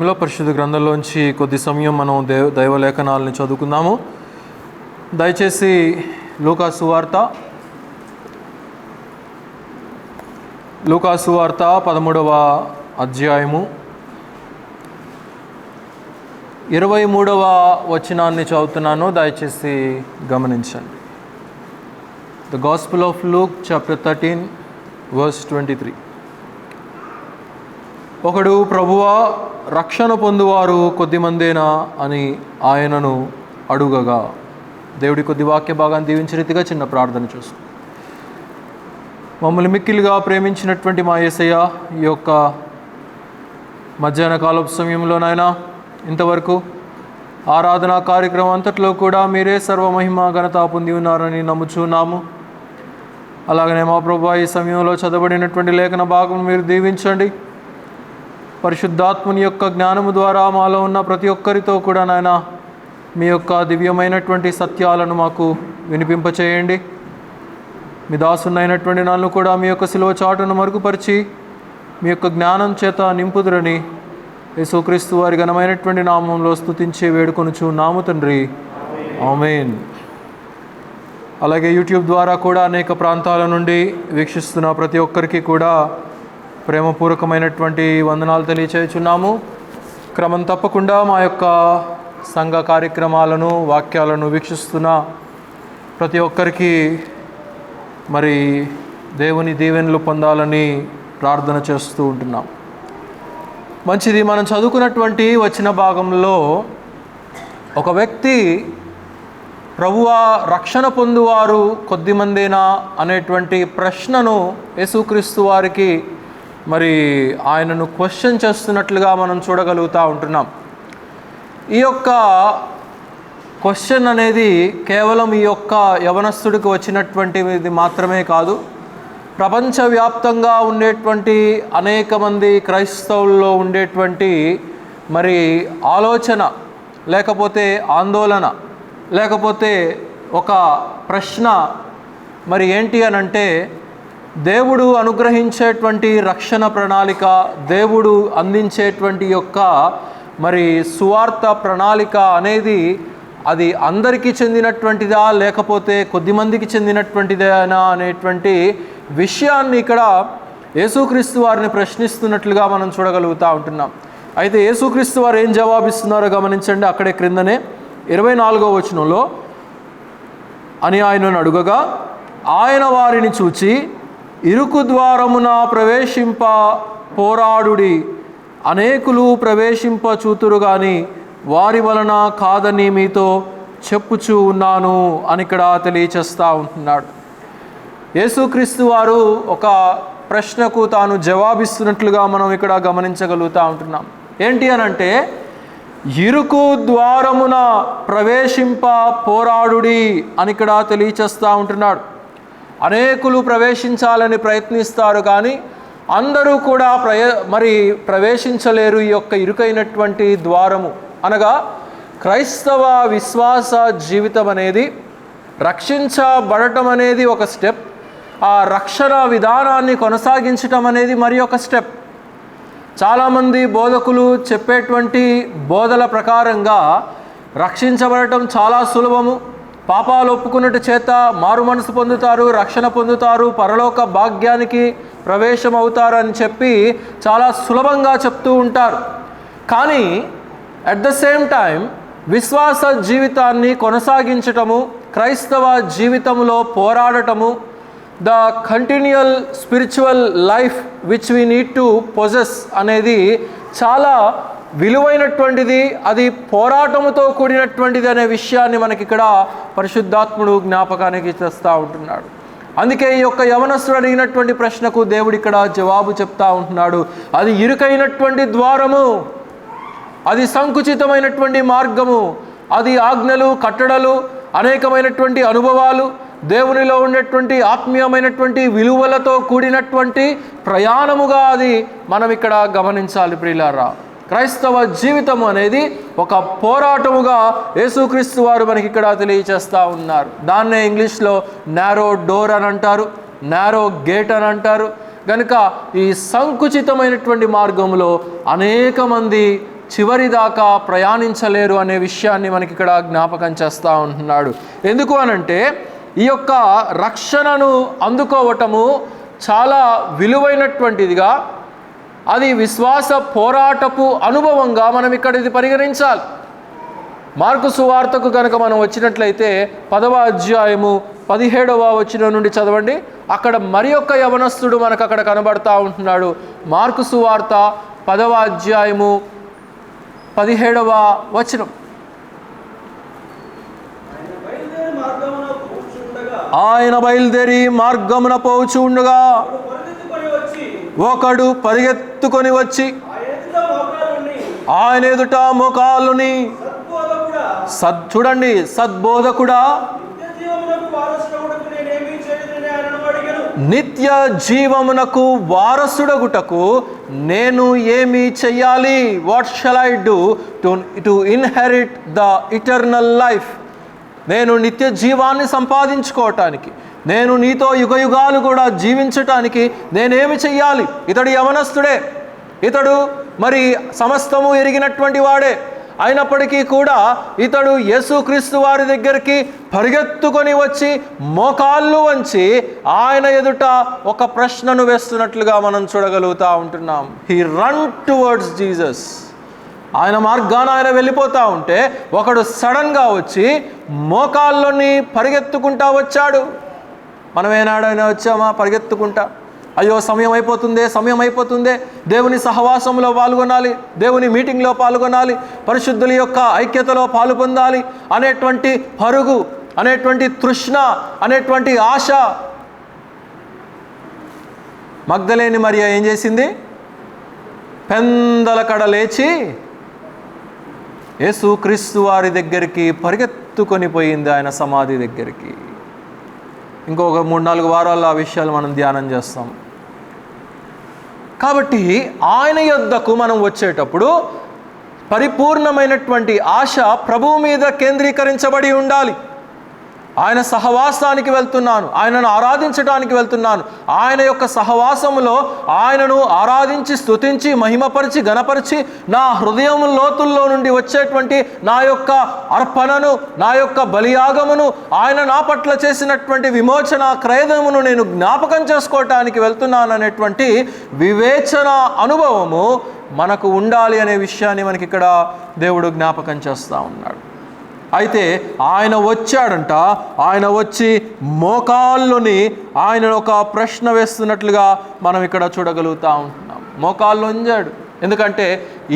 పరిశుద్ధ గ్రంథంలోంచి కొద్ది సమయం మనం దైవ లేఖనాలను చదువుకుందాము. దయచేసి లూకా సువార్త 13వ అధ్యాయము 23వ వచనాన్ని చదువుతున్నాను. దయచేసి గమనించండి. The gospel of Luke chapter 13 verse 23. ఒకడు, ప్రభువా, రక్షణ పొందువారు కొద్దిమందేనా అని ఆయనను అడుగగా. దేవుడి కొద్ది వాక్య భాగాన్ని దీవించిన రీతిగా చిన్న ప్రార్థన చూస్తాం. మమ్మల్ని మిక్కిలిగా ప్రేమించినటువంటి మా యేసయ్య, ఈ యొక్క మధ్యాహ్న కాలపు సమయంలోనైనా ఇంతవరకు ఆరాధనా కార్యక్రమం అంతట్లో కూడా మీరే సర్వమహిమ ఘనత పొంది ఉన్నారని నమ్ముచున్నాము. అలాగనే మా ప్రభువా, ఈ సమయంలో చదవబడినటువంటి లేఖన భాగం మీరు దీవించండి. పరిశుద్ధాత్మని యొక్క జ్ఞానము ద్వారా మాలో ఉన్న ప్రతి ఒక్కరితో కూడా నాయన మీ యొక్క దివ్యమైనటువంటి సత్యాలను మాకు వినిపింపచేయండి. మీ దాసునైనటువంటి నన్ను కూడా మీ యొక్క శిలువ చాటును మరుగుపరిచి మీ యొక్క జ్ఞానం చేత నింపుదురని యేసుక్రీస్తు వారి ఘనమైనటువంటి నామంలో స్తుతించి వేడుకొనుచున్నాము తండ్రి, ఆమేన్. అలాగే యూట్యూబ్ ద్వారా కూడా అనేక ప్రాంతాల నుండి వీక్షిస్తున్న ప్రతి ఒక్కరికి కూడా ప్రేమపూర్వకమైనటువంటి వందనాలు తెలియచేయుచున్నాము. క్రమం తప్పకుండా మా యొక్క సంఘ కార్యక్రమాలను, వాక్యాలను వీక్షిస్తున్న ప్రతి ఒక్కరికి మరి దేవుని దీవెనలు పొందాలని ప్రార్థన చేస్తూ ఉంటున్నాం. మంచిది. మనం చదువుకున్నటువంటి వచ్చిన భాగంలో ఒక వ్యక్తి, ప్రభువా, రక్షణ పొందువారు కొద్దిమందేనా అనేటువంటి ప్రశ్నను యేసుక్రీస్తు వారికి మరి ఆయనను క్వశ్చన్ చేస్తున్నట్లుగా మనం చూడగలుగుతూ ఉంటున్నాం. ఈ యొక్క క్వశ్చన్ అనేది కేవలం ఈ యొక్క యవనస్తుడికి వచ్చినటువంటిది మాత్రమే కాదు, ప్రపంచవ్యాప్తంగా ఉండేటువంటి అనేక మంది క్రైస్తవుల్లో ఉండేటువంటి మరి ఆలోచన, లేకపోతే ఆందోళన, లేకపోతే ఒక ప్రశ్న మరి ఏంటి అనంటే, దేవుడు అనుగ్రహించేటువంటి రక్షణ ప్రణాళిక, దేవుడు అందించేటువంటి యొక్క మరి సువార్త ప్రణాళిక అనేది అది అందరికీ చెందినటువంటిదా లేకపోతే కొద్దిమందికి చెందినటువంటిదేనా అనేటువంటి విషయాన్ని ఇక్కడ యేసుక్రీస్తు వారిని ప్రశ్నిస్తున్నట్లుగా మనం చూడగలుగుతూ ఉంటున్నాం. అయితే యేసుక్రీస్తు వారు ఏం జవాబిస్తున్నారో గమనించండి. అక్కడే క్రిందనే 24వ వచనంలో, అని ఆయనను అడుగగా ఆయన వారిని చూచి, ఇరుకు ద్వారమున ప్రవేశింప పోరాడుడి, అనేకులు ప్రవేశింప చూతురు గాని వారి వలన కాదని మీతో చెప్పుచూ ఉన్నాను అని ఇక్కడ తెలియచేస్తూ ఉంటున్నాడు. యేసుక్రీస్తు వారు ఒక ప్రశ్నకు తాను జవాబిస్తున్నట్లుగా మనం ఇక్కడ గమనించగలుగుతూ ఉంటున్నాం. ఏంటి అనంటే, ఇరుకు ద్వారమున ప్రవేశింప పోరాడుడి అని ఇక్కడ తెలియచేస్తూ ఉంటున్నాడు. అనేకులు ప్రవేశించాలని ప్రయత్నిస్తారు కానీ అందరూ కూడా ప్రవేశించలేరు ఈ యొక్క ఇరుకైనటువంటి ద్వారము. అనగా క్రైస్తవ విశ్వాస జీవితం అనేది, రక్షించబడటం అనేది ఒక స్టెప్, ఆ రక్షణ విధానాన్ని కొనసాగించటం అనేది మరి ఒక స్టెప్. చాలామంది బోధకులు చెప్పేటువంటి బోధల ప్రకారంగా రక్షించబడటం చాలా సులభము, పాపాలు ఒప్పుకున్నట్టు చేత మారు మనసు పొందుతారు, రక్షణ పొందుతారు, పరలోక భాగ్యానికి ప్రవేశం అవుతారు అని చెప్పి చాలా సులభంగా చెప్తూ ఉంటారు. కానీ అట్ ద సేమ్ టైం విశ్వాస జీవితాన్ని కొనసాగించటము, క్రైస్తవ జీవితంలో పోరాడటము, the continual spiritual life which we need to possess అనేది చాలా విలువైనటువంటిది, అది పోరాటముతో కూడినటువంటిది అనే విషయాన్ని మనకి ఇక్కడ పరిశుద్ధాత్ముడు జ్ఞాపకానికి తెస్తూ ఉంటున్నాడు. అందుకే ఈ యొక్క యవనస్తుడు అడిగినటువంటి ప్రశ్నకు దేవుడు ఇక్కడ జవాబు చెప్తా ఉంటున్నాడు. అది ఇరుకైనటువంటి ద్వారము, అది సంకుచితమైనటువంటి మార్గము, అది ఆజ్ఞలు, కట్టడలు, అనేకమైనటువంటి అనుభవాలు, దేవునిలో ఉండేటువంటి ఆత్మీయమైనటువంటి విలువలతో కూడినటువంటి ప్రయాణముగా అది మనం ఇక్కడ గమనించాలి. ప్రియులారా, క్రైస్తవ జీవితం అనేది ఒక పోరాటముగా యేసుక్రీస్తు వారు మనకి ఇక్కడ తెలియచేస్తూ ఉన్నారు. దాన్నే ఇంగ్లీష్లో నారో డోర్ అని అంటారు, నారో గేట్ అని అంటారు. కనుక ఈ సంకుచితమైనటువంటి మార్గంలో అనేక మంది చివరి దాకా ప్రయాణించలేరు అనే విషయాన్ని మనకి ఇక్కడ జ్ఞాపకం చేస్తూ ఉంటున్నాడు. ఎందుకు అనంటే ఈ యొక్క రక్షణను అందుకోవటము చాలా విలువైనటువంటిదిగా, అది విశ్వాస పోరాటపు అనుభవంగా మనం ఇక్కడ ఇది పరిగణించాలి. మార్కు సువార్తకు కనుక మనం వచ్చినట్లయితే 10వ అధ్యాయము 17వ వచనం నుండి చదవండి. అక్కడ మరి యొక్క యవనస్తుడు మనకు అక్కడ కనబడతా ఉంటున్నాడు. మార్కు సువార్త 10వ అధ్యాయము 17వ వచనం. ఆయన బయలుదేరి మార్గమున పోవచ్చు ఉండగా ఒకడు పరిగెత్తుకొని వచ్చి ఆయన ఎదుట మోకాలుని, చూడండి, సద్బోధకుడా, నిత్య జీవమునకు వారసుడగుటకు నేను ఏమి చెయ్యాలి? What shall I do to inherit the eternal life? నేను నిత్య జీవాన్ని సంపాదించుకోవటానికి, నేను నీతో యుగయుగాలు కూడా జీవించటానికి నేనేమి చెయ్యాలి? ఇతడు యవనస్తుడే, ఇతడు మరి సమస్తము ఎరిగినటువంటి వాడే. అయినప్పటికీ కూడా ఇతడు యేసుక్రీస్తు వారి దగ్గరికి పరిగెత్తుకొని వచ్చి మోకాళ్ళు వంచి ఆయన ఎదుట ఒక ప్రశ్నను వేస్తున్నట్లుగా మనం చూడగలుగుతూ ఉంటున్నాం. He run towards Jesus. ఆయన మార్గాన ఆయన వెళ్ళిపోతూ ఉంటే ఒకడు సడన్గా వచ్చి మోకాల్లోని పరిగెత్తుకుంటా వచ్చాడు. మనం ఏనాడైనా వచ్చామా పరిగెత్తుకుంటా? అయ్యో సమయం అయిపోతుందే, దేవుని సహవాసంలో పాల్గొనాలి, దేవుని మీటింగ్లో పాల్గొనాలి, పరిశుద్ధుల యొక్క ఐక్యతలో పాలు పొందాలి అనేటువంటి పరుగు, అనేటువంటి తృష్ణ, అనేటువంటి ఆశ. మగ్దలేని మరియ ఏం చేసింది? పెందల కడ లేచి యేసుక్రీస్తు వారి దగ్గరికి పరిగెత్తుకొని పోయింది, ఆయన సమాధి దగ్గరికి. ఇంకొక 3-4 వారాల్లో ఆ విషయాలు మనం ధ్యానం చేస్తాం. కాబట్టి ఆయన యొద్దకు మనం వచ్చేటప్పుడు పరిపూర్ణమైనటువంటి ఆశ ప్రభువు మీద కేంద్రీకరించబడి ఉండాలి. ఆయన సహవాసానికి వెళ్తున్నాను, ఆయనను ఆరాధించడానికి వెళ్తున్నాను, ఆయన యొక్క సహవాసములో ఆయనను ఆరాధించి స్తుతించి మహిమపరిచి ఘనపరిచి నా హృదయం లోతుల్లో నుండి వచ్చేటువంటి నా యొక్క అర్పణను, నా యొక్క బలియాగమును, ఆయన నా పట్ల చేసినటువంటి విమోచన క్రయదమును నేను జ్ఞాపకం చేసుకోవటానికి వెళ్తున్నాను అనేటువంటి వివేచన అనుభవము మనకు ఉండాలి అనే విషయాన్ని మనకి ఇక్కడ దేవుడు జ్ఞాపకం చేస్తూ ఉన్నాడు. అయితే ఆయన వచ్చాడంట, ఆయన వచ్చి మోకాల్లోని ఆయన ఒక ప్రశ్న వేస్తున్నట్లుగా మనం ఇక్కడ చూడగలుగుతూ ఉంటున్నాం. మోకాల్లో ఉంచాడు, ఎందుకంటే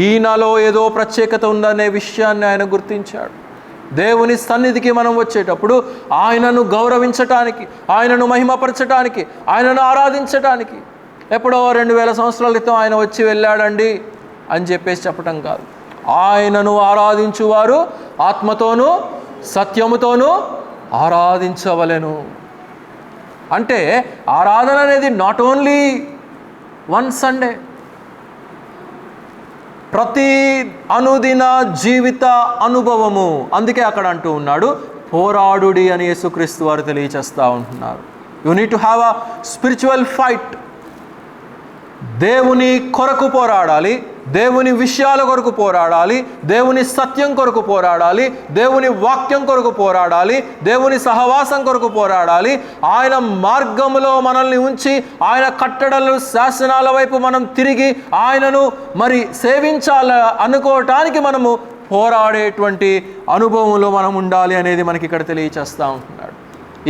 ఈయనలో ఏదో ప్రత్యేకత ఉందనే విషయాన్ని ఆయన గుర్తించాడు. దేవుని సన్నిధికి మనం వచ్చేటప్పుడు ఆయనను గౌరవించటానికి, ఆయనను మహిమపరచటానికి, ఆయనను ఆరాధించటానికి ఎప్పుడో 2000 సంవత్సరాల క్రితం ఆయన వచ్చి వెళ్ళాడండి అని చెప్పేసి చెప్పటం కాదు. ఆయనను ఆరాధించువారు ఆత్మతోనూ సత్యముతోనూ ఆరాధించవలెను. అంటే ఆరాధన అనేది నాట్ ఓన్లీ వన్ సండే, ప్రతి అనుదిన జీవిత అనుభవము. అందుకే అక్కడ అంటూ ఉన్నాడు, పోరాడుడి అని యేసుక్రీస్తు వారు తెలియచేస్తూ ఉంటున్నారు. You need to have a spiritual fight. దేవుని కొరకు పోరాడాలి, దేవుని విషయాల కొరకు పోరాడాలి, దేవుని సత్యం కొరకు పోరాడాలి, దేవుని వాక్యం కొరకు పోరాడాలి, దేవుని సహవాసం కొరకు పోరాడాలి. ఆయన మార్గంలో మనల్ని ఉంచి ఆయన కట్టడలు శాసనాల వైపు మనం తిరిగి ఆయనను మరి సేవించాలి అనుకోవటానికి మనము పోరాడేటువంటి అనుభవంలో మనం ఉండాలి అనేది మనకి ఇక్కడ తెలియచేస్తూ ఉంటున్నాడు.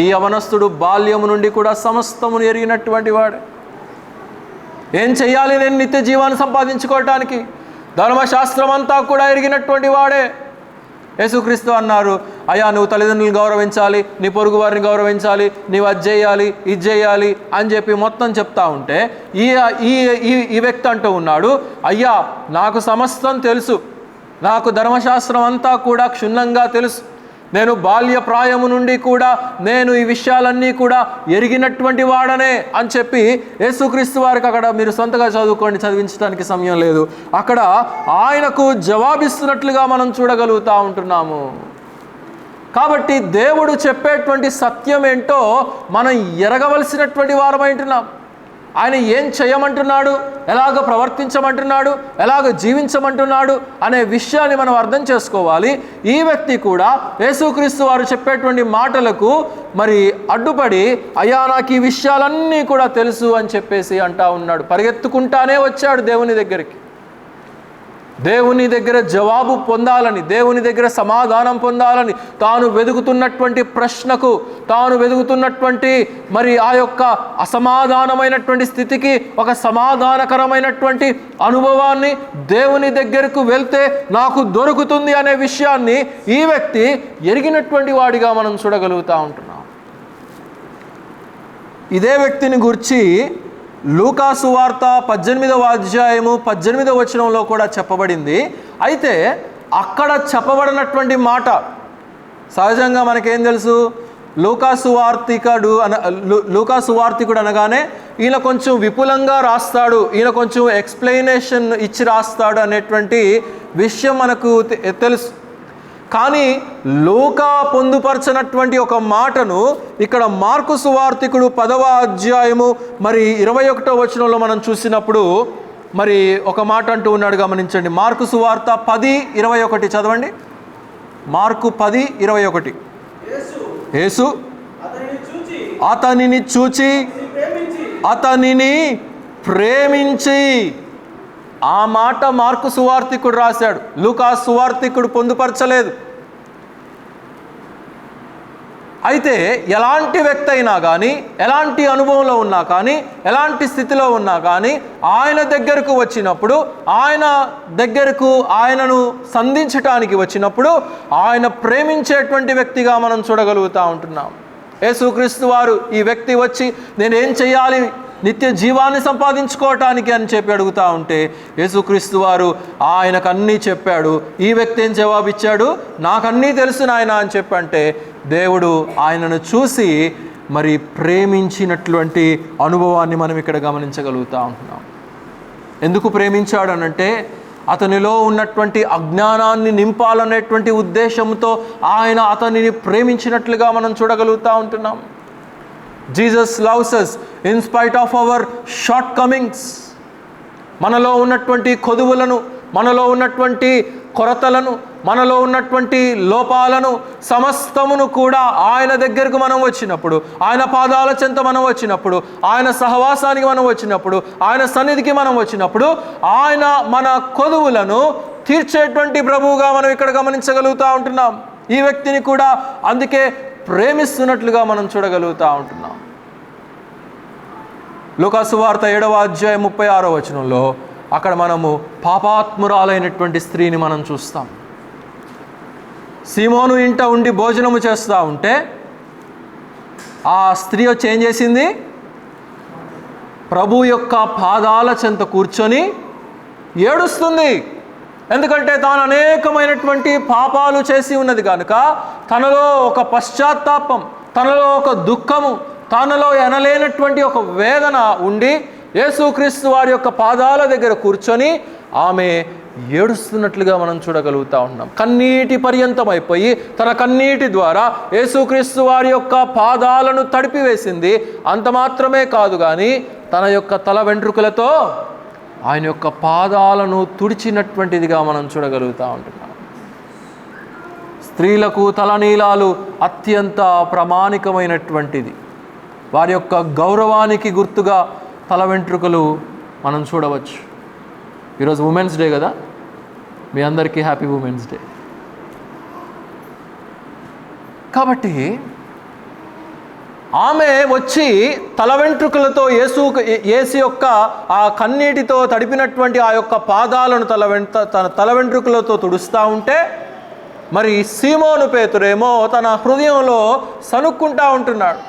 ఈ యవనస్తుడు బాల్యము నుండి కూడా సమస్తమును ఎరిగినటువంటి వాడే. ఏం చెయ్యాలి నేను నిత్య జీవాన్ని సంపాదించుకోవటానికి? ధర్మశాస్త్రం అంతా కూడా ఎరిగినటువంటి వాడే. యేసుక్రీస్తు అన్నారు, అయ్యా నువ్వు తల్లిదండ్రులను గౌరవించాలి, నీ పొరుగు వారిని గౌరవించాలి, నీవు అది చేయాలి, ఇది చేయాలి అని చెప్పి మొత్తం చెప్తా ఉంటే ఈ వ్యక్తి అంటూ ఉన్నాడు, అయ్యా నాకు సమస్తం తెలుసు, నాకు ధర్మశాస్త్రం అంతా కూడా క్షుణ్ణంగా తెలుసు, నేను బాల్య ప్రాయము నుండి కూడా నేను ఈ విషయాలన్నీ కూడా ఎరిగినటువంటి వాడనే అని చెప్పి యేసుక్రీస్తు వారికి అక్కడ మీరు సొంతగా చదువుకోండి, చదివించడానికి సమయం లేదు, అక్కడ ఆయనకు జవాబిస్తున్నట్లుగా మనం చూడగలుగుతూ ఉంటున్నాము. కాబట్టి దేవుడు చెప్పేటువంటి సత్యం ఏంటో మనం ఎరగవలసినటువంటి వారమైంటున్నాం. ఆయన ఏం చేయమంటున్నాడు, ఎలాగ ప్రవర్తించమంటున్నాడు, ఎలాగ జీవించమంటున్నాడు అనే విషయాన్ని మనం అర్థం చేసుకోవాలి. ఈ వ్యక్తి కూడా యేసుక్రీస్తు వారు చెప్పేటువంటి మాటలకు మరి అడ్డుపడి, అయ్యా నాకు ఈ విషయాలన్నీ కూడా తెలుసు అని చెప్పేసి అంటా ఉన్నాడు. పరిగెత్తుకుంటానే వచ్చాడు దేవుని దగ్గరికి. దేవుని దగ్గర జవాబు పొందాలని, దేవుని దగ్గర సమాధానం పొందాలని, తాను వెతుకుతున్నటువంటి ప్రశ్నకు, తాను వెతుకుతున్నటువంటి మరి ఆ యొక్క అసమాధానమైనటువంటి స్థితికి ఒక సమాధానకరమైనటువంటి అనుభవాన్ని దేవుని దగ్గరకు వెళ్తే నాకు దొరుకుతుంది అనే విషయాన్ని ఈ వ్యక్తి ఎరిగినటువంటి వాడిగా మనం చూడగలుగుతూ ఉంటున్నాం. ఇదే వ్యక్తిని గురించి లూకా సువార్త 18వ అధ్యాయము 18వ వచనంలో కూడా చెప్పబడింది. అయితే అక్కడ చెప్పబడినటువంటి మాట సహజంగా మనకేం తెలుసు, లూకా సువార్తికుడు అనగానే ఈయన కొంచెం విపులంగా రాస్తాడు, ఈయన కొంచెం ఎక్స్ప్లెనేషన్ ఇచ్చి రాస్తాడు అనేటువంటి విషయం మనకు తెలుసు. కానీ లూకా పొందుపరచినటువంటి ఒక మాటను ఇక్కడ మార్కు సువార్తికుడు 10వ అధ్యాయము మరి 21వ వచనంలో మనం చూసినప్పుడు మరి ఒక మాట అంటూ ఉన్నాడు, గమనించండి. మార్కు సువార్త 10:21 చదవండి. మార్కు 10:21. యేసు అతనిని చూచి అతనిని ప్రేమించి. ఆ మాట మార్కు సువార్తికుడు రాశాడు, లూకా సువార్తికుడు పొందుపరచలేదు. అయితే ఎలాంటి వ్యక్తి అయినా కానీ, ఎలాంటి అనుభవంలో ఉన్నా కానీ, ఎలాంటి స్థితిలో ఉన్నా కానీ ఆయన దగ్గరకు వచ్చినప్పుడు, ఆయన దగ్గరకు ఆయనను సంధించటానికి వచ్చినప్పుడు ఆయన ప్రేమించేటువంటి వ్యక్తిగా మనం చూడగలుగుతూ ఉంటున్నాం. యేసుక్రీస్తు వారు ఈ వ్యక్తి వచ్చి నేనేం చేయాలి నిత్య జీవాన్ని సంపాదించుకోవటానికి అని చెప్పి అడుగుతూ ఉంటే యేసుక్రీస్తు వారు ఆయనకు అన్నీ చెప్పాడు. ఈ వ్యక్తి ఏం జవాబు ఇచ్చాడు, నాకన్నీ తెలుసు నాయన అని చెప్పంటే దేవుడు ఆయనను చూసి మరి ప్రేమించినటువంటి అనుభవాన్ని మనం ఇక్కడ గమనించగలుగుతూ ఉంటున్నాం. ఎందుకు ప్రేమించాడు అనంటే అతనిలో ఉన్నటువంటి అజ్ఞానాన్ని నింపాలనేటువంటి ఉద్దేశంతో ఆయన అతనిని ప్రేమించినట్లుగా మనం చూడగలుగుతూ ఉంటున్నాం. Jesus loves us in spite of our shortcomings. మనలో ఉన్నటువంటి కొదువులను, మనలో ఉన్నటువంటి కొరతలను, మనలో ఉన్నటువంటి లోపాలను సమస్తమును కూడా ఆయన దగ్గరకు మనం వచ్చినప్పుడు, ఆయన పాదాల చెంత మనం వచ్చినప్పుడు, ఆయన సహవాసానికి మనం వచ్చినప్పుడు, ఆయన సన్నిధికి మనం వచ్చినప్పుడు ఆయన మన కొదువులను తీర్చేటువంటి ప్రభువుగా మనం ఇక్కడ గమనించగలుగుతూ ఉంటున్నాం. ఈ వ్యక్తిని కూడా అందుకే ప్రేమిస్తున్నట్లుగా మనం చూడగలుగుతూ ఉంటున్నాం. లూకా సువార్త 7వ అధ్యాయం 36వ వచనంలో అక్కడ మనము పాపాత్మురాలైనటువంటి స్త్రీని మనం చూస్తాం. సీమోను ఇంట ఉండి భోజనము చేస్తూ ఉంటే ఆ స్త్రీ వచ్చి ఏం చేసింది, ప్రభు యొక్క పాదాల చెంత కూర్చొని ఏడుస్తుంది. ఎందుకంటే తాను అనేకమైనటువంటి పాపాలు చేసి ఉన్నది కనుక తనలో ఒక పశ్చాత్తాపం, తనలో ఒక దుఃఖము, తనలో ఎనలేనటువంటి ఒక వేదన ఉండి యేసుక్రీస్తు వారి యొక్క పాదాల దగ్గర కూర్చొని ఆమె ఏడుస్తున్నట్లుగా మనం చూడగలుగుతూ ఉన్నాం. కన్నీటి పర్యంతం అయిపోయి తన కన్నీటి ద్వారా యేసుక్రీస్తు వారి యొక్క పాదాలను తడిపివేసింది. అంత మాత్రమే కాదు కానీ తన యొక్క తల వెంట్రుకలతో ఆయన యొక్క పాదాలను తుడిచినటువంటిదిగా మనం చూడగలుగుతూ ఉంటున్నాం. స్త్రీలకు తలనీలాలు అత్యంత ప్రామాణికమైనటువంటిది. వారి యొక్క గౌరవానికి గుర్తుగా తల వెంట్రుకలు మనం చూడవచ్చు. ఈరోజు ఉమెన్స్ డే కదా, మీ అందరికీ హ్యాపీ ఉమెన్స్ డే. కాబట్టి ఆమె వచ్చి తల వెంట్రుకలతో యేసు యొక్క ఆ కన్నీటితో తడిపినటువంటి ఆ యొక్క పాదాలను తన తల వెంట్రుకలతో తుడుస్తూ ఉంటే మరి సీమోను పేతురేమో తన హృదయంలో సనుక్కుంటూ ఉంటున్నాడు.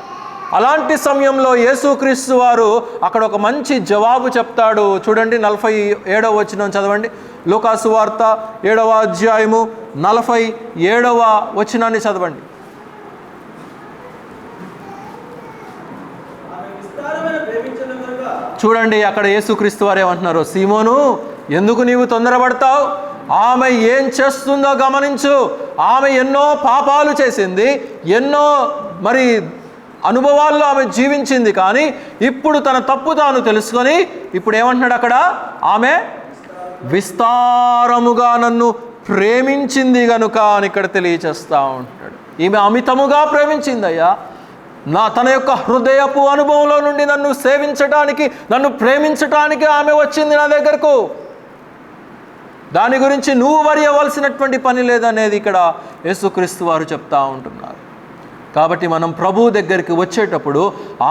అలాంటి సమయంలో యేసుక్రీస్తు వారు అక్కడ ఒక మంచి జవాబు చెప్తాడు. చూడండి, 47వ వచనం చదవండి. లూకా సువార్త 7వ అధ్యాయము 47వ వచనాన్ని చదవండి. చూడండి అక్కడ యేసుక్రీస్తు వారు ఏమంటున్నారు, సీమోను ఎందుకు నీవు తొందరపడతావు, ఆమె ఏం చేస్తుందో గమనించు. ఆమె ఎన్నో పాపాలు చేసింది, ఎన్నో మరి అనుభవాల్లో ఆమె జీవించింది. కానీ ఇప్పుడు తన తప్పు తాను తెలుసుకొని ఇప్పుడు ఏమంటున్నాడు అక్కడ, ఆమె విస్తారముగా నన్ను ప్రేమించింది గనుక అని ఇక్కడ తెలియచేస్తూ ఉంటాడు. ఈమె అమితముగా ప్రేమించిందయ్యా. తన యొక్క హృదయపు అనుభవంలో నుండి నన్ను సేవించటానికి, నన్ను ప్రేమించటానికి ఆమె వచ్చింది నా దగ్గరకు. దాని గురించి నువ్వు వరి అవ్వాల్సినటువంటి పని లేదనేది ఇక్కడ యేసుక్రీస్తు వారు చెప్తా ఉంటున్నారు. కాబట్టి మనం ప్రభువు దగ్గరికి వచ్చేటప్పుడు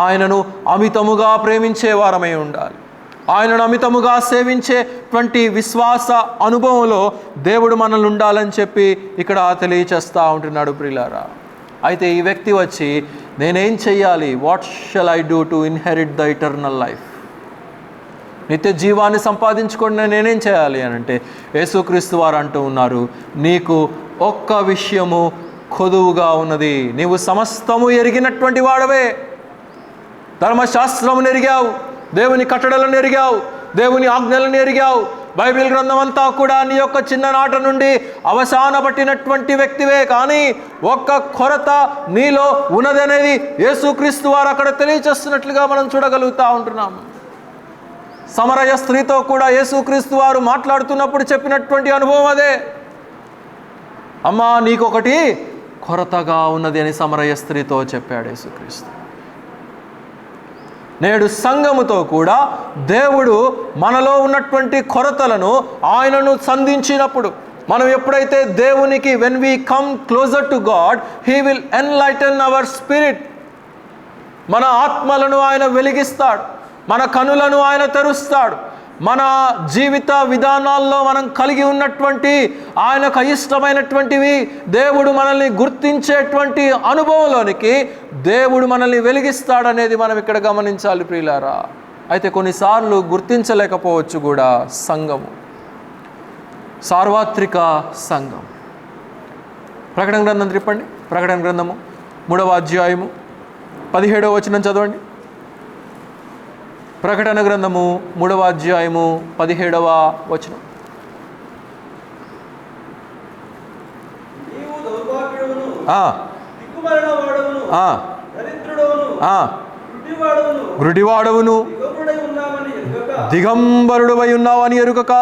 ఆయనను అమితముగా ప్రేమించే వారమై ఉండాలి. ఆయనను అమితముగా సేవించేటువంటి విశ్వాస అనుభవంలో దేవుడు మనల్ని ఉండాలని చెప్పి ఇక్కడ తెలియచేస్తూ ఉంటున్నాడు ప్రియులారా. అయితే ఈ వ్యక్తి వచ్చి నేనేం చెయ్యాలి, what shall I do to inherit the eternal life, నిత్య జీవాన్ని సంపాదించుకొని నేనేం చేయాలి అని అంటే యేసుక్రీస్తు వారు అంటూ ఉన్నారు, నీకు ఒక్క విషయము కొదువుగా ఉన్నది. నీవు సమస్తము ఎరిగినటువంటి వాడవే. ధర్మశాస్త్రమును ఎరిగావు, దేవుని కట్టడలను ఎరిగావు, దేవుని ఆజ్ఞలను ఎరిగావు. బైబిల్ గ్రంథం అంతా కూడా నీ యొక్క చిన్ననాట నుండి అవసాన పట్టినటువంటి వ్యక్తివే. కానీ ఒక్క కొరత నీలో ఉన్నదనేది యేసుక్రీస్తు వారు అక్కడ తెలియచేస్తున్నట్లుగా మనం చూడగలుగుతూ ఉంటున్నాము. సమరయ స్త్రీతో కూడా యేసుక్రీస్తు వారు మాట్లాడుతున్నప్పుడు చెప్పినటువంటి అనుభవం అదే. అమ్మా, నీకొకటి కొరతగా ఉన్నది అని సమరయ స్త్రీతో చెప్పాడు యేసుక్రీస్తు. నేడు సంఘముతో కూడా దేవుడు మనలో ఉన్నటువంటి కొరతలను ఆయనను సంధించినప్పుడు, మనం ఎప్పుడైతే దేవునికి when we come closer to God, he will enlighten our spirit. మన ఆత్మలను ఆయన వెలిగిస్తాడు, మన కనులను ఆయన తెరుస్తాడు. మన జీవిత విధానాల్లో మనం కలిగి ఉన్నటువంటి ఆయనకు అయిష్టమైనటువంటివి దేవుడు మనల్ని గుర్తించేటువంటి అనుభవంలోనికి దేవుడు మనల్ని వెలిగిస్తాడనేది మనం ఇక్కడ గమనించాలి ప్రియులారా. అయితే కొన్నిసార్లు గుర్తించలేకపోవచ్చు కూడా సంఘము, సార్వత్రిక సంఘం. ప్రకటన గ్రంథం తిప్పండి, ప్రకటన గ్రంథము 3వ అధ్యాయము 17వ వచనం చదవండి. ప్రకటన గ్రంథము 3వ అధ్యాయము 17వ వచనం. గురుడివాడవును దిగంబరుడవై ఉన్నావని ఎరుగక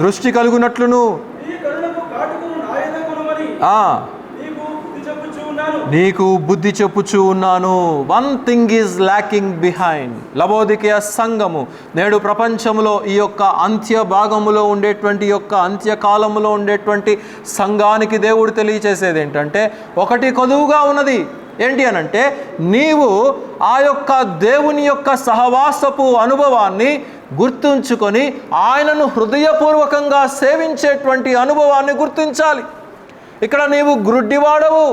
దృష్టి కలుగునట్లును నీకు బుద్ధి చెప్పుచూ ఉన్నాను. One thing is lacking behind. లవోదికయ సంఘము నేడు ప్రపంచంలో ఈ యొక్క అంత్య భాగములో ఉండేటువంటి యొక్క అంత్యకాలములో ఉండేటువంటి సంఘానికి దేవుడు తెలియచేసేది ఏంటంటే, ఒకటి కొదువుగా ఉన్నది. ఏంటి అనంటే, నీవు ఆ యొక్క దేవుని యొక్క సహవాసపు అనుభవాన్ని గుర్తుంచుకొని ఆయనను హృదయపూర్వకంగా సేవించేటువంటి అనుభవాన్ని గుర్తించాలి. ఇక్కడ నీవు గ్రుడ్డివాడవు,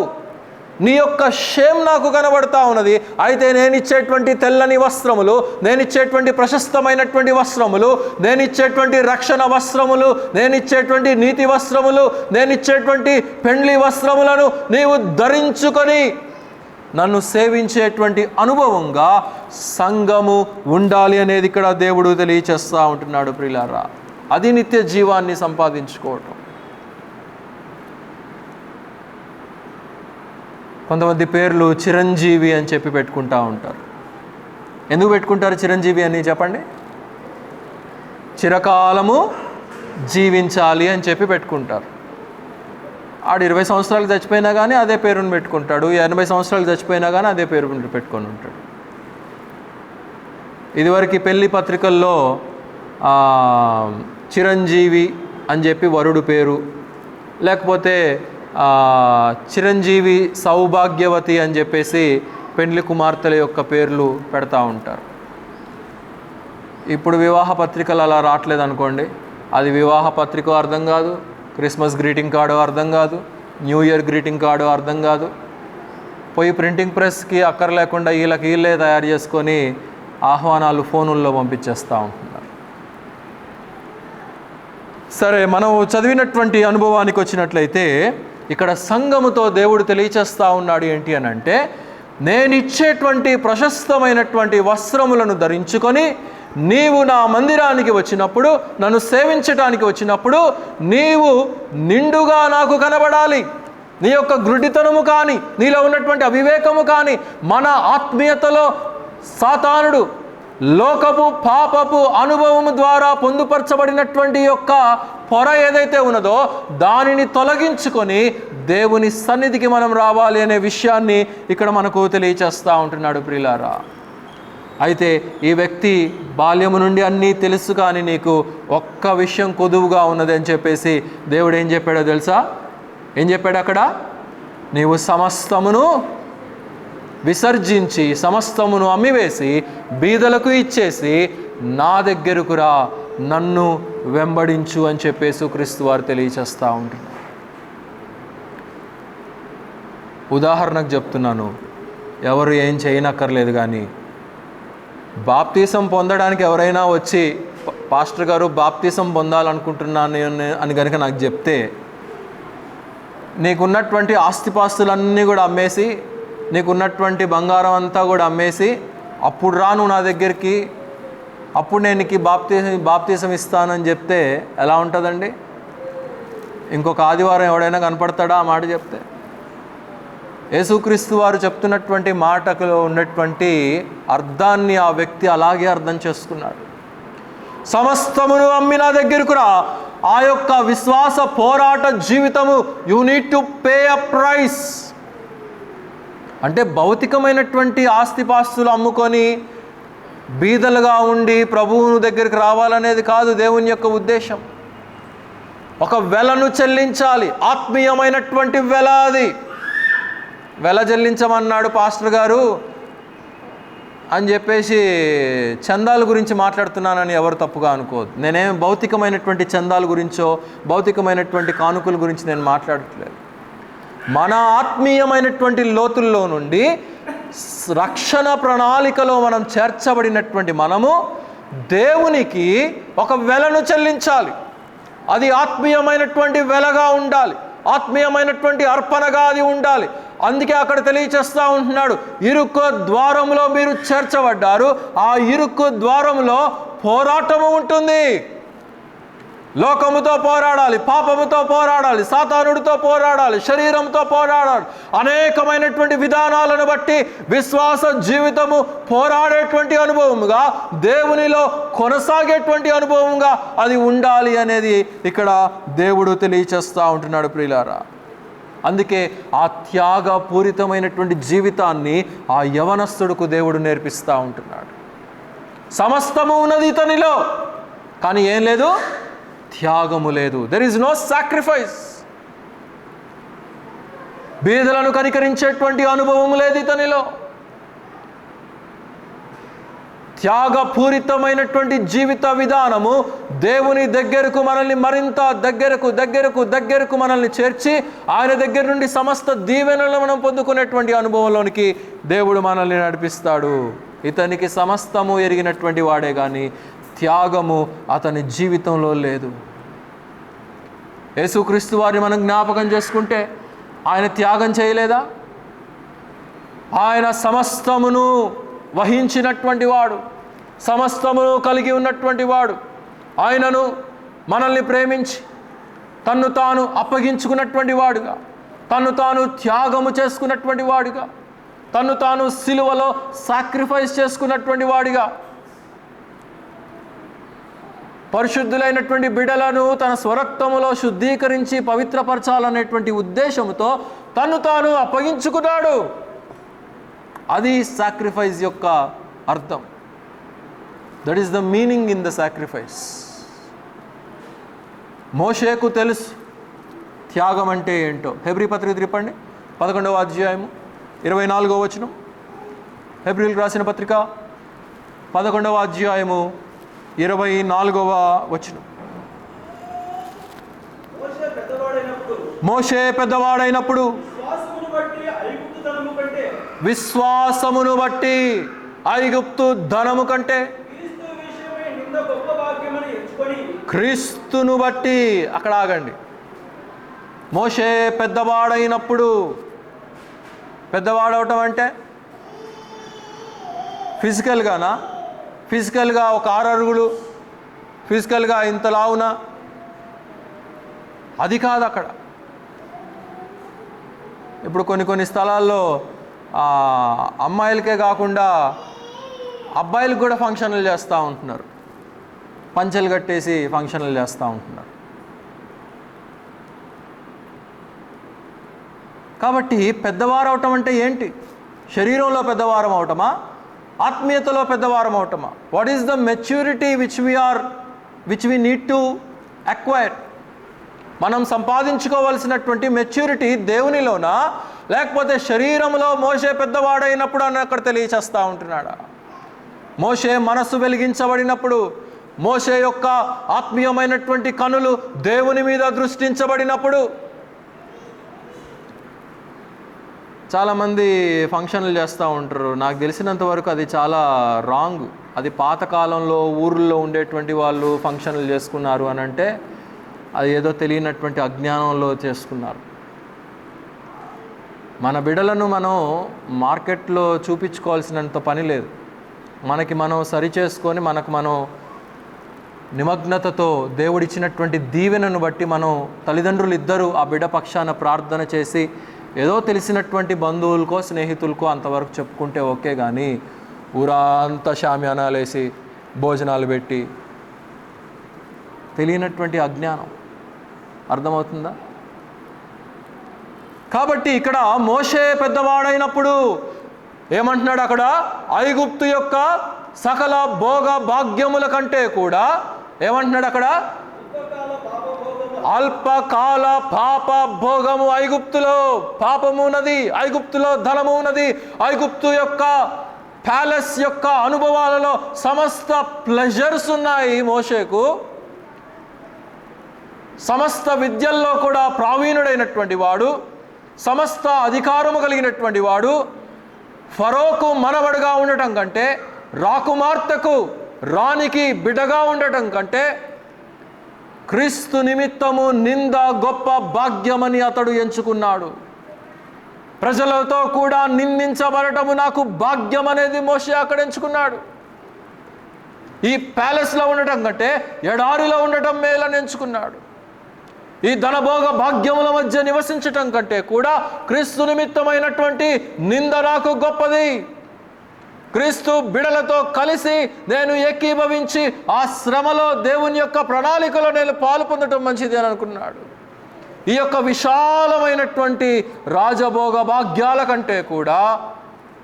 నీ యొక్క షేమ్ నాకు కనబడతా ఉన్నది. అయితే నేనిచ్చేటువంటి తెల్లని వస్త్రములు, నేనిచ్చేటువంటి ప్రశస్తమైనటువంటి వస్త్రములు, నేనిచ్చేటువంటి రక్షణ వస్త్రములు, నేనిచ్చేటువంటి నీతి వస్త్రములు, నేనిచ్చేటువంటి పెండ్లి వస్త్రములను నీవు ధరించుకొని నన్ను సేవించేటువంటి అనుభవంగా సంఘము ఉండాలి అనేది ఇక్కడ దేవుడు తెలియచేస్తూ ఉంటున్నాడు ప్రియులారా. అది నిత్య జీవాన్ని సంపాదించుకోవటం. కొంతమంది పేర్లు చిరంజీవి అని చెప్పి పెట్టుకుంటూ ఉంటారు. ఎందుకు పెట్టుకుంటారు చిరంజీవి అని చెప్పండి? చిరకాలము జీవించాలి అని చెప్పి పెట్టుకుంటారు. ఆడు 20 సంవత్సరాలు చచ్చిపోయినా కానీ అదే పేరుని పెట్టుకుంటాడు, 80 సంవత్సరాలు చచ్చిపోయినా కానీ అదే పేరు పెట్టుకొని ఉంటాడు. ఇదివరకు పెళ్లి పత్రికల్లో చిరంజీవి అని చెప్పి వరుడు పేరు, లేకపోతే చిరంజీవి సౌభాగ్యవతి అని చెప్పేసి పెండ్లి కుమార్తెల యొక్క పేర్లు పెడతా ఉంటారు. ఇప్పుడు వివాహ పత్రికలు అలా రావట్లేదు అనుకోండి, అది వివాహ పత్రిక అర్థం కాదు, క్రిస్మస్ గ్రీటింగ్ కార్డు అర్థం కాదు, న్యూ ఇయర్ గ్రీటింగ్ కార్డు అర్థం కాదు. పోయి ప్రింటింగ్ ప్రెస్కి అక్కర లేకుండా వీళ్ళే తయారు చేసుకొని ఆహ్వానాలు ఫోనుల్లో పంపించేస్తూ ఉంటున్నారు. సరే, మనం చదివినటువంటి అనుభవానికి వచ్చినట్లయితే ఇక్కడ సంఘముతో దేవుడు తెలియచేస్తూ ఉన్నాడు ఏంటి అని అంటే, నేను ఇచ్చేటువంటి ప్రశస్తమైనటువంటి వస్త్రములను ధరించుకొని నీవు నా మందిరానికి వచ్చినప్పుడు, నన్ను సేవించటానికి వచ్చినప్పుడు నీవు నిండుగా నాకు కనబడాలి. నీ యొక్క గ్రుడ్డితనము కానీ, నీలో ఉన్నటువంటి అవివేకము కానీ, మన ఆత్మీయతలో సాతానుడు లోకపు పాపపు అనుభవము ద్వారా పొందుపరచబడినటువంటి యొక్క పొర ఏదైతే ఉన్నదో దానిని తొలగించుకొని దేవుని సన్నిధికి మనం రావాలి అనే విషయాన్ని ఇక్కడ మనకు తెలియచేస్తూ ఉంటున్నాడు ప్రియులారా. అయితే ఈ వ్యక్తి బాల్యము నుండి అన్నీ తెలుసు, కానీ నీకు ఒక్క విషయం కొదువుగా ఉన్నది అని చెప్పేసి దేవుడు ఏం చెప్పాడో తెలుసా? ఏం చెప్పాడు అక్కడ? నీవు సమస్తమును విసర్జించి, సమస్తమును అమ్మివేసి, బీదలకు ఇచ్చేసి నా దగ్గరకు రా, నన్ను వెంబడించు అని చెప్పేసి క్రీస్తు వారు తెలియచేస్తూ ఉంటారు. ఉదాహరణకు చెప్తున్నాను, ఎవరు ఏం చేయనక్కర్లేదు, కానీ బాప్తీసం పొందడానికి ఎవరైనా వచ్చి పాస్టర్ గారు బాప్తీసం పొందాలనుకుంటున్నాను అని కనుక నాకు చెప్తే, నీకున్నటువంటి ఆస్తిపాస్తులన్నీ కూడా అమ్మేసి, నీకున్నటువంటి బంగారం అంతా కూడా అమ్మేసి, అప్పుడు రాను నా దగ్గరికి, అప్పుడు నేను నీకు బాప్తీసం ఇస్తానని చెప్తే ఎలా ఉంటుందండి? ఇంకొక ఆదివారం ఎవడైనా కనపడతాడా ఆ మాట చెప్తే? యేసుక్రీస్తు వారు చెప్తున్నటువంటి మాటలో ఉన్నటువంటి అర్థాన్ని ఆ వ్యక్తి అలాగే అర్థం చేసుకున్నాడు. సమస్తమును అమ్మి నా దగ్గరకు రా. ఆ యొక్క విశ్వాస పోరాట జీవితము, you need to pay a price. అంటే భౌతికమైనటువంటి ఆస్తిపాస్తులు అమ్ముకొని బీదలుగా ఉండి ప్రభువుని దగ్గరికి రావాలనేది కాదు దేవుని యొక్క ఉద్దేశం. ఒక వెలను చెల్లించాలి, ఆత్మీయమైనటువంటి వెల. అది వెల చెల్లించమన్నాడు పాస్టర్ గారు అని చెప్పేసి చందాల గురించి మాట్లాడుతున్నానని ఎవరు తప్పుగా అనుకోవద్దు. నేనేం భౌతికమైనటువంటి చందాల గురించో భౌతికమైనటువంటి కానుకల గురించి నేను మాట్లాడట్లేదు. మన ఆత్మీయమైనటువంటి లోతుల్లో నుండి రక్షణ ప్రణాళికలో మనం చేర్చబడినటువంటి మనము దేవునికి ఒక వెలను చెల్లించాలి. అది ఆత్మీయమైనటువంటి వెలగా ఉండాలి, ఆత్మీయమైనటువంటి అర్పణగా అది ఉండాలి. అందుకే అక్కడ తెలియచేస్తూ ఉంటున్నాడు, ఇరుకు ద్వారంలో మీరు చేర్చబడ్డారు. ఆ ఇరుకు ద్వారంలో పోరాటము ఉంటుంది. లోకముతో పోరాడాలి, పాపముతో పోరాడాలి, సాతానుడితో పోరాడాలి, శరీరంతో పోరాడాలి. అనేకమైనటువంటి విధానాలను బట్టి విశ్వాస జీవితము పోరాడేటువంటి అనుభవముగా, దేవునిలో కొనసాగేటువంటి అనుభవంగా అది ఉండాలి అనేది ఇక్కడ దేవుడు తెలియచేస్తూ ఉంటున్నాడు ప్రియులారా. అందుకే ఆ త్యాగపూరితమైనటువంటి జీవితాన్ని ఆ యవనస్తుడుకు దేవుడు నేర్పిస్తూ ఉంటున్నాడు. సమస్తము ఉన్నది ఇతనిలో, కానీ ఏం లేదు? త్యాగము లేదు. There is no sacrifice. బీదలను కనికరించేటువంటి అనుభవం లేదు ఇతనిలో. త్యాగపూరితమైనటువంటి జీవిత విధానము దేవుని దగ్గరకు మనల్ని మరింత దగ్గరకు మనల్ని చేర్చి ఆయన దగ్గర నుండి సమస్త దీవెనలను మనం పొందుకునేటువంటి అనుభవంలోనికి దేవుడు మనల్ని నడిపిస్తాడు. ఇతనికి సమస్తము ఎరిగినటువంటి వాడే కానీ త్యాగము అతని జీవితంలో లేదు. యేసుక్రీస్తు వారిని మనం జ్ఞాపకం చేసుకుంటే ఆయన త్యాగం చేయలేదా? ఆయన సమస్తమును వహించినటువంటి వాడు, సమస్తమును కలిగి ఉన్నటువంటి వాడు. ఆయనను మనల్ని ప్రేమించి తన్ను తాను అప్పగించుకున్నటువంటి వాడుగా, తన్ను తాను త్యాగము చేసుకున్నటువంటి వాడుగా, తన్ను తాను సిలువలో సాక్రిఫైస్ చేసుకున్నటువంటి వాడిగా, పరిశుద్ధులైనటువంటి బిడ్డలను తన స్వరక్తములో శుద్ధీకరించి పవిత్రపరచాలనేటువంటి ఉద్దేశంతో తన్ను తాను అప్పగించుకున్నాడు. అది సాక్రిఫైస్ యొక్క అర్థం. That is the meaning in the sacrifice. మోషేకు తెలుసు త్యాగం అంటే ఏంటో. హెబ్రీ పత్రిక తిప్పండి, 11వ అధ్యాయము 24వ వచనం. హెబ్రీలకు రాసిన పత్రిక 11వ అధ్యాయము 24వ వచనం. మోషే పెద్దవాడైనప్పుడు విశ్వాసమును బట్టి ఐగుప్తు ధనము కంటే క్రీస్తును బట్టి, అక్కడ ఆగండి. మోషే పెద్దవాడైనప్పుడు, పెద్దవాడవటం అంటే ఫిజికల్గానా? ఫిజికల్గా ఒక 6 అడుగులు, ఫిజికల్గా ఇంత లావున, అది కాదు అక్కడ. ఇప్పుడు కొన్ని స్థలాల్లో అమ్మాయిలకే కాకుండా అబ్బాయిలకు కూడా ఫంక్షన్లు చేస్తూ ఉంటున్నారు, పంచెలు కట్టేసి ఫంక్షన్లు చేస్తూ ఉంటున్నారు. కాబట్టి పెద్దవారు అవటం అంటే ఏంటి? శరీరంలో పెద్దవారం అవటమా? ఆత్మీయతలో పెద్దవారం అవటమా? What is the maturity which we need to acquire? మనం సంపాదించుకోవాల్సినటువంటి మెచ్యూరిటీ దేవునిలోనా, లేకపోతే శరీరంలో మోషే పెద్దవాడైనప్పుడు అని అక్కడ తెలియచేస్తూ ఉంటున్నాడా? మోషే మనస్సు వెలిగించబడినప్పుడు, మోషే యొక్క ఆత్మీయమైనటువంటి కనులు దేవుని మీద దృష్టించబడినప్పుడు. చాలామంది ఫంక్షన్లు చేస్తూ ఉంటారు. నాకు తెలిసినంత వరకు అది చాలా రాంగ్. అది పాతకాలంలో ఊర్లో ఉండేటువంటి వాళ్ళు ఫంక్షన్లు చేసుకున్నారు అని అంటే అది ఏదో తెలియనటువంటి అజ్ఞానంలో చేసుకున్నారు. మన బిడ్డలను మనం మార్కెట్లో చూపించుకోవాల్సినంత పని లేదు. మనకి మనం సరి చేసుకొని మనకు మనం నిమగ్నతతో దేవుడిచ్చినటువంటి దీవెనను బట్టి మనం తల్లిదండ్రులు ఇద్దరు ఆ బిడ్డ పక్షాన ప్రార్థన చేసి ఏదో తెలిసినటువంటి బంధువులకో స్నేహితులకో అంతవరకు చెప్పుకుంటే ఓకే. కానీ ఊరంతా షామ్యానాలు వేసి భోజనాలు పెట్టి తెలియనటువంటి అజ్ఞానం. అర్థమవుతుందా? కాబట్టి ఇక్కడ మోషే పెద్దవాడైనప్పుడు ఏమంటున్నాడు అక్కడ? ఐగుప్తు యొక్క సకల భోగ భాగ్యముల కంటే కూడా ఏమంటున్నాడు అక్కడ? అల్పకాల పాప భోగము. ఐగుప్తులో పాపము ఉన్నది, ఐగుప్తులో ధనము ఉన్నది, ఐగుప్తు యొక్క ప్యాలెస్ యొక్క అనుభవాలలో సమస్త ప్లెజర్స్ ఉన్నాయి మోషేకు. సమస్త విద్యల్లో కూడా ప్రావీణుడైనటువంటి వాడు, సమస్త అధికారము కలిగినటువంటి వాడు. ఫరోకు మనవడుగా ఉండటం కంటే, రాకుమార్తెకు రాణికి బిడ్డగా ఉండటం కంటే క్రీస్తు నిమిత్తము నింద గొప్ప భాగ్యమని అతడు ఎంచుకున్నాడు. ప్రజలతో కూడా నిందించబడటము నాకు భాగ్యం అనేది మోషే అక్కడ ఎంచుకున్నాడు. ఈ ప్యాలెస్లో ఉండటం కంటే ఎడారిలో ఉండటం మేలని ఎంచుకున్నాడు. ఈ ధనభోగ భాగ్యముల మధ్య నివసించటం కంటే కూడా క్రీస్తు నిమిత్తమైనటువంటి నింద నాకు గొప్పది. క్రీస్తు బిడలతో కలిసి నేను ఏకీభవించి ఆ శ్రమలో దేవుని యొక్క ప్రణాళికలో నేను పాలు పొందటం మంచిది అని అనుకున్నాడు. ఈ యొక్క విశాలమైనటువంటి రాజభోగ భాగ్యాల కంటే కూడా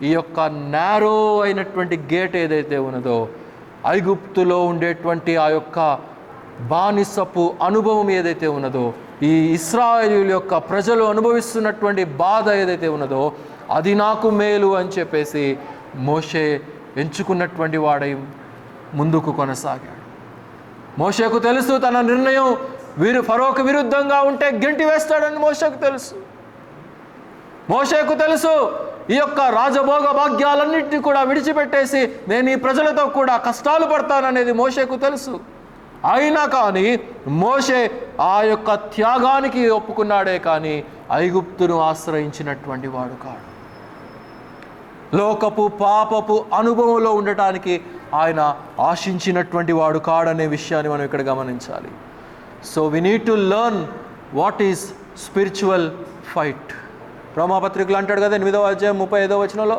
ఈ యొక్క నేరో అయినటువంటి గేట్ ఏదైతే ఉన్నదో, ఐగుప్తులో ఉండేటువంటి ఆ యొక్క బానిసపు అనుభవం ఏదైతే ఉన్నదో, ఈ ఇశ్రాయేలీయుల యొక్క ప్రజలు అనుభవిస్తున్నటువంటి బాధ ఏదైతే ఉన్నదో అది నాకు మేలు అని చెప్పేసి మోషే ఎంచుకున్నటువంటి వాడై ముందుకు కొనసాగాడు. మోషేకు తెలుసు తన నిర్ణయం ఫరోకు విరుద్ధంగా ఉంటే గెంటి వేస్తాడని మోషేకు తెలుసు. మోషేకు తెలుసు ఈ యొక్క రాజభోగ భాగ్యాలన్నింటినీ కూడా విడిచిపెట్టేసి నేను ఈ ప్రజలతో కూడా కష్టాలు పడతాననేది మోషేకు తెలుసు. అయినా కానీ మోషే ఆ యొక్క త్యాగానికి ఒప్పుకున్నాడే కానీ ఐగుప్తును ఆశ్రయించినటువంటి వాడు కాడు. లోకపు పాపపు అనుభవంలో ఉండటానికి ఆయన ఆశించినటువంటి వాడు కాడనే విషయాన్ని మనం ఇక్కడ గమనించాలి. So we need to learn what is spiritual fight. రోమాపత్రికలు అంటాడు కదా 8వ అధ్యాయం 35వ వచనంలో,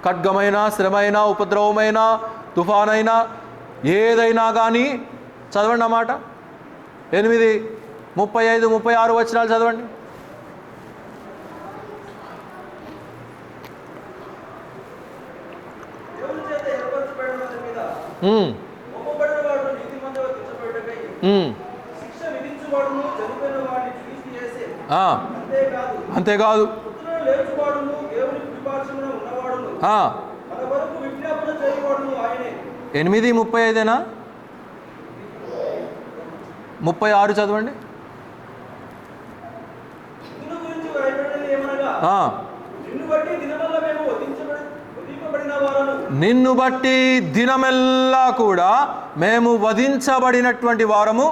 ఖడ్గమైన, శ్రమైన, ఉపద్రవమైన, తుఫానైనా ఏదైనా కానీ చదవండి అన్నమాట. 8, 35, 36 వచనాలు చదవండి. అంతేకాదు 8:35 36 చదవండి. నిన్ను బట్టి దినమెల్లా కూడా మేము వధించబడినటువంటి వారము,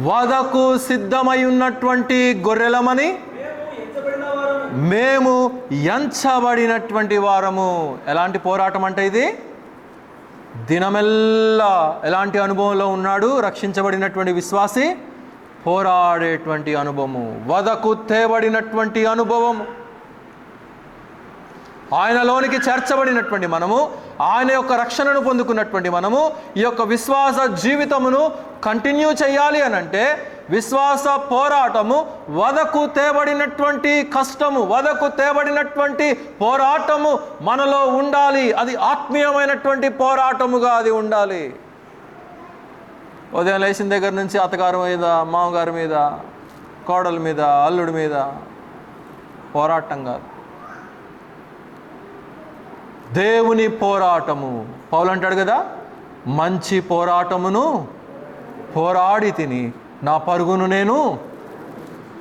వధకు సిద్ధమై ఉన్నటువంటి గొర్రెలమని మేము ఎంచబడినటువంటి వారము. ఎలాంటి పోరాటం అంటే ఇది? దినమెల్లా ఎలాంటి అనుభవంలో ఉన్నాడు రక్షించబడినటువంటి విశ్వాసి? పోరాడేటువంటి అనుభవము, వధకు తేబడినటువంటి అనుభవము. ఆయనలోనికి చేర్చబడినటువంటి మనము, ఆయన యొక్క రక్షణను పొందుకున్నటువంటి మనము ఈ యొక్క విశ్వాస జీవితమును కంటిన్యూ చేయాలి అని అంటే విశ్వాస పోరాటము, వధకు తేబడినటువంటి కష్టము, వధకు తేబడినటువంటి పోరాటము మనలో ఉండాలి. అది ఆత్మీయమైనటువంటి పోరాటముగా అది ఉండాలి. ఉదయం లేచిన దగ్గర నుంచి అత్తగారి మీద, మామగారి మీద, కోడల మీద, అల్లుడి మీద పోరాటం కాదు, దేవుని పోరాటము. పౌలు అంటాడు కదా, మంచి పోరాటమును పోరాడి తిని నా పరుగును నేను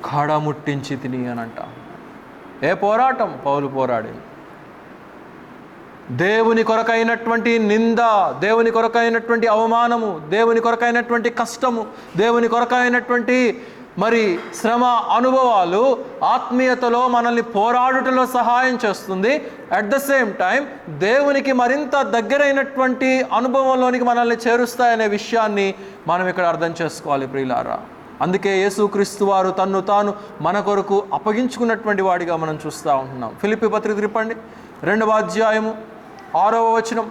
కడముట్టించి తిని అని అంట. ఏ పోరాటం? పౌలు పోరాడింది. దేవుని కొరకైనటువంటి నింద, దేవుని కొరకైనటువంటి అవమానము, దేవుని కొరకైనటువంటి కష్టము, దేవుని కొరకైనటువంటి మరి శ్రమ అనుభవాలు ఆత్మీయతలో మనల్ని పోరాడుటలో సహాయం చేస్తుంది. అట్ ద సేమ్ టైం దేవునికి మరింత దగ్గరైనటువంటి అనుభవంలోనికి మనల్ని చేరుస్తాయనే విషయాన్ని మనం ఇక్కడ అర్థం చేసుకోవాలి ప్రియులారా. అందుకే యేసుక్రీస్తు వారు తన్ను తాను మన కొరకు అప్పగించుకున్నటువంటి వాడిగా మనం చూస్తూ ఉంటున్నాం. ఫిలిప్పీ పత్రిక తిప్పండి, 2వ అధ్యాయము 6వ వచనం.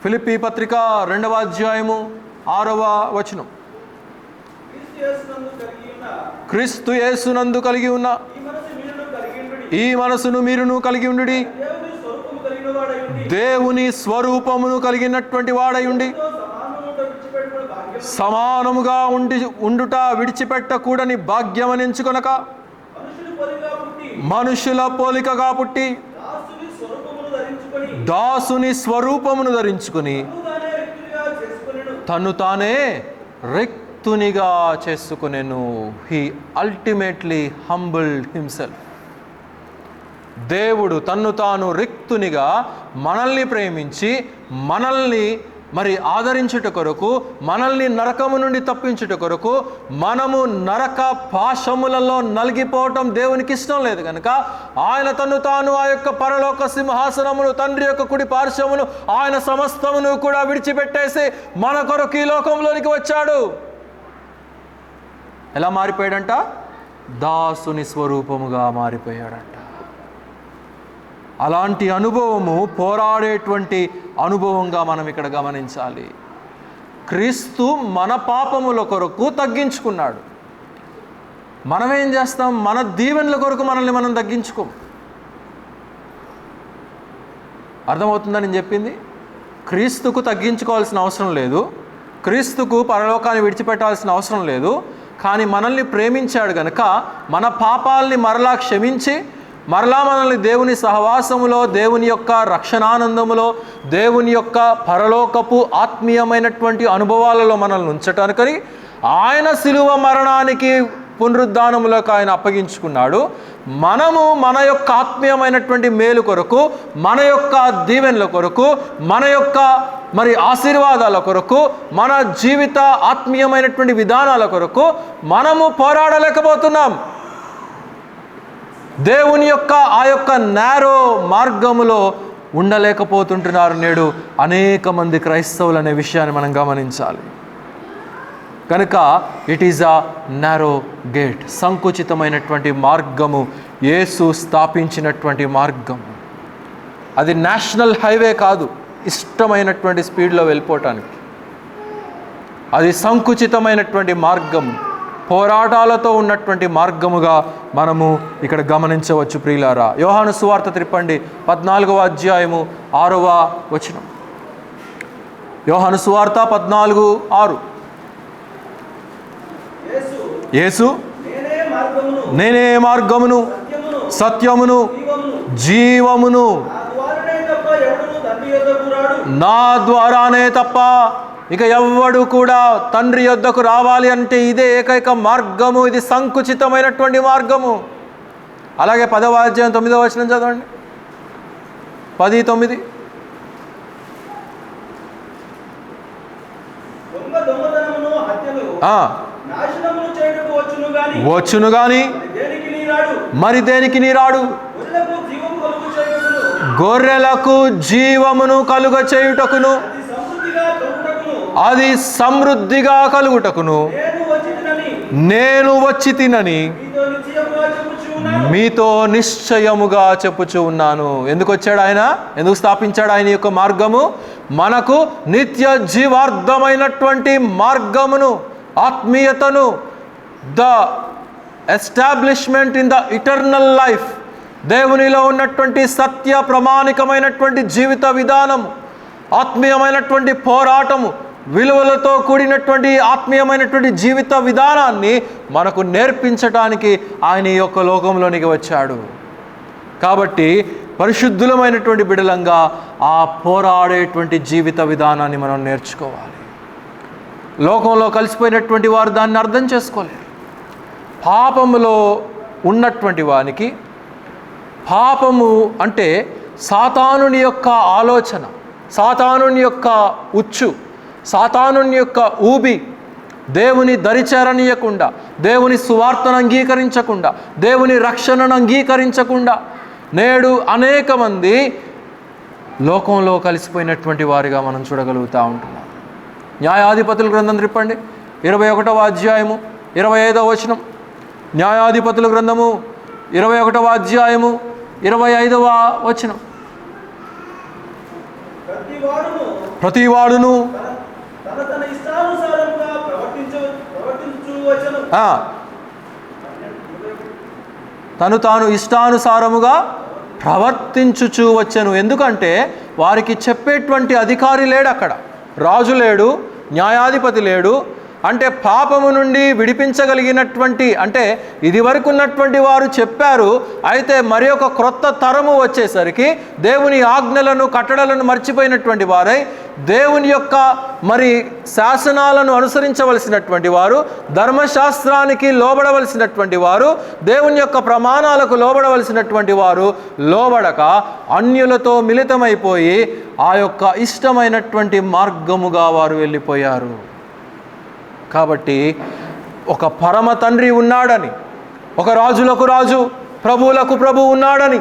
ఫిలిప్పీ పత్రిక 2వ అధ్యాయము 6వ వచనం. క్రీస్తు యేసునందు కలిగి ఉన్న ఈ మనసును మీరును కలిగి ఉండుడి, దేవుని స్వరూపమును కలిగినటువంటి వాడై ఉండి సమానముగా ఉండుట విడిచిపెట్టకూడని భాగ్యమని ఎంచుకొనక మనుషుల పోలికగా పుట్టి దాసుని స్వరూపమును ధరించుకుని తన్ను తానే రిక్తునిగా చేసుకునేను. He ultimately humbled himself. దేవుడు తన్ను తాను రిక్తునిగా మనల్ని ప్రేమించి మనల్ని మరి ఆదరించుట కొరకు, మనల్ని నరకము నుండి తప్పించుట కొరకు, మనము నరక పాశములలో నలిగిపోవటం దేవునికి ఇష్టం లేదు కనుక ఆయన తను తాను ఆ యొక్క పరలోక సింహాసనమును, తండ్రి యొక్క కుడి పార్శ్వమును, ఆయన సమస్తమును కూడా విడిచిపెట్టేసి మన కొరకు ఈ లోకంలోనికి వచ్చాడు. ఎలా మారిపోయాడంట? దాసుని స్వరూపముగా మారిపోయాడంట. అలాంటి అనుభవము పోరాడేటువంటి అనుభవంగా మనం ఇక్కడ గమనించాలి. క్రీస్తు మన పాపముల కొరకు తగ్గించుకున్నాడు. మనం ఏం చేస్తాం? మన దీవెనల కొరకు మనల్ని మనం తగ్గించుకోం. అర్థమవుతుందని నేను చెప్పింది? క్రీస్తుకు తగ్గించుకోవాల్సిన అవసరం లేదు, క్రీస్తుకు పరలోకాన్ని విడిచిపెట్టాల్సిన అవసరం లేదు. కానీ మనల్ని ప్రేమించాడు గనక మన పాపాలని మరలా క్షమించి మరలా మనల్ని దేవుని సహవాసములో, దేవుని యొక్క రక్షణానందములో, దేవుని యొక్క పరలోకపు ఆత్మీయమైనటువంటి అనుభవాలలో మనల్ని ఉంచటానికని ఆయన శిలువ మరణానికి పునరుద్ధానములకు ఆయన అప్పగించుకున్నాడు. మనము మన యొక్క ఆత్మీయమైనటువంటి మేలు కొరకు, మన యొక్క దీవెనల కొరకు, మన యొక్క మరి ఆశీర్వాదాల కొరకు, మన జీవిత ఆత్మీయమైనటువంటి విధానాల కొరకు మనము పోరాడలేకపోతున్నాం. దేవుని యొక్క ఆ యొక్క నేరో మార్గములో ఉండలేకపోతుంటున్నారు నేడు అనేక మంది క్రైస్తవులు అనే విషయాన్ని మనం గమనించాలి. కనుక it is a narrow gate, సంకుచితమైనటువంటి మార్గము, యేసు స్థాపించినటువంటి మార్గం. అది నేషనల్ హైవే కాదు, ఇష్టమైనటువంటి స్పీడ్లో వెళ్ళిపోవటానికి. అది సంకుచితమైనటువంటి మార్గం, పోరాటాలతో ఉన్నటువంటి మార్గముగా మనము ఇక్కడ గమనించవచ్చు ప్రియులారా. యోహాను సువార్త తిప్పండి, 14వ అధ్యాయము 6వ వచనం. యోహాను సువార్త 14:6. యేసు నేనే మార్గమును సత్యమును జీవమును, నా ద్వారానే తప్ప ఇక ఎవ్వడు కూడా తండ్రి యొద్దకు రావాలి అంటే ఇదే ఏకైక మార్గము. ఇది సంకుచితమైనటువంటి మార్గము. అలాగే 10వ అధ్యాయం 9వ వచనం చదవండి. 10:9. దొంగతనమును, హత్యను వచ్చును గాని మరి దేనికి నీరాడు? గొర్రెలకు జీవమును కలుగ చేయుటకును అది సమృద్ధిగా కలుగుటకును నేను వచ్చి తినని మీతో నిశ్చయముగా చెప్పుచూ ఉన్నాను. ఎందుకు వచ్చాడు ఆయన? ఎందుకు స్థాపించాడు ఆయన యొక్క మార్గము? మనకు నిత్య జీవార్థమైనటువంటి మార్గమును, ఆత్మీయతను, the establishment in the eternal life, దేవునిలో ఉన్నటువంటి సత్య ప్రామాణికమైనటువంటి జీవిత విధానము, ఆత్మీయమైనటువంటి పోరాటము, విలువలతో కూడినటువంటి ఆత్మీయమైనటువంటి జీవిత విధానాన్ని మనకు నేర్పించటానికి ఆయన ఈ యొక్క లోకంలోనికి వచ్చాడు. కాబట్టి పరిశుద్ధులమైనటువంటి బిడలంగా ఆ పోరాడేటువంటి జీవిత విధానాన్ని మనం నేర్చుకోవాలి. లోకంలో కలిసిపోయినటువంటి వారు దాన్ని అర్థం చేసుకోలేరు. పాపములో ఉన్నటువంటి వానికి, పాపము అంటే సాతానుని యొక్క ఆలోచన, సాతానుని యొక్క ఉచ్చు, సాతానుని యొక్క ఊబి, దేవుని దరిచేరనీయకుండా, దేవుని సువార్తను అంగీకరించకుండా, దేవుని రక్షణను అంగీకరించకుండా నేడు అనేక మంది లోకంలో కలిసిపోయినటువంటి వారిగా మనం చూడగలుగుతూ ఉంటున్నాం. న్యాయాధిపతుల గ్రంథం త్రిప్పండి, 21వ అధ్యాయము 25వ వచనం. న్యాయాధిపతుల గ్రంథము 21వ అధ్యాయము 25వ వచనం. ప్రతివాడును తను తాను ఇష్టానుసారముగా ప్రవర్తించుచూ వచ్చెను. ఎందుకంటే వారికి చెప్పేటువంటి అధికారి లేడు, అక్కడ రాజు లేడు, న్యాయాధిపతి లేడు. అంటే పాపము నుండి విడిపించగలిగినటువంటి, అంటే ఇది వరకు ఉన్నటువంటి వారు చెప్పారు, అయితే మరి ఒక క్రొత్త తరము వచ్చేసరికి దేవుని ఆజ్ఞలను, కట్టడలను మర్చిపోయినటువంటి వారై దేవుని యొక్క మరి శాసనాలను అనుసరించవలసినటువంటి వారు, ధర్మశాస్త్రానికి లోబడవలసినటువంటి వారు, దేవుని యొక్క ప్రమాణాలకు లోబడవలసినటువంటి వారు లోబడక అన్యులతో మిళితమైపోయి ఆ యొక్క ఇష్టమైనటువంటి మార్గముగా వారు వెళ్ళిపోయారు. కాబట్టి ఒక పరమ తండ్రి ఉన్నాడని, ఒక రాజులకు రాజు, ప్రభువులకు ప్రభు ఉన్నాడని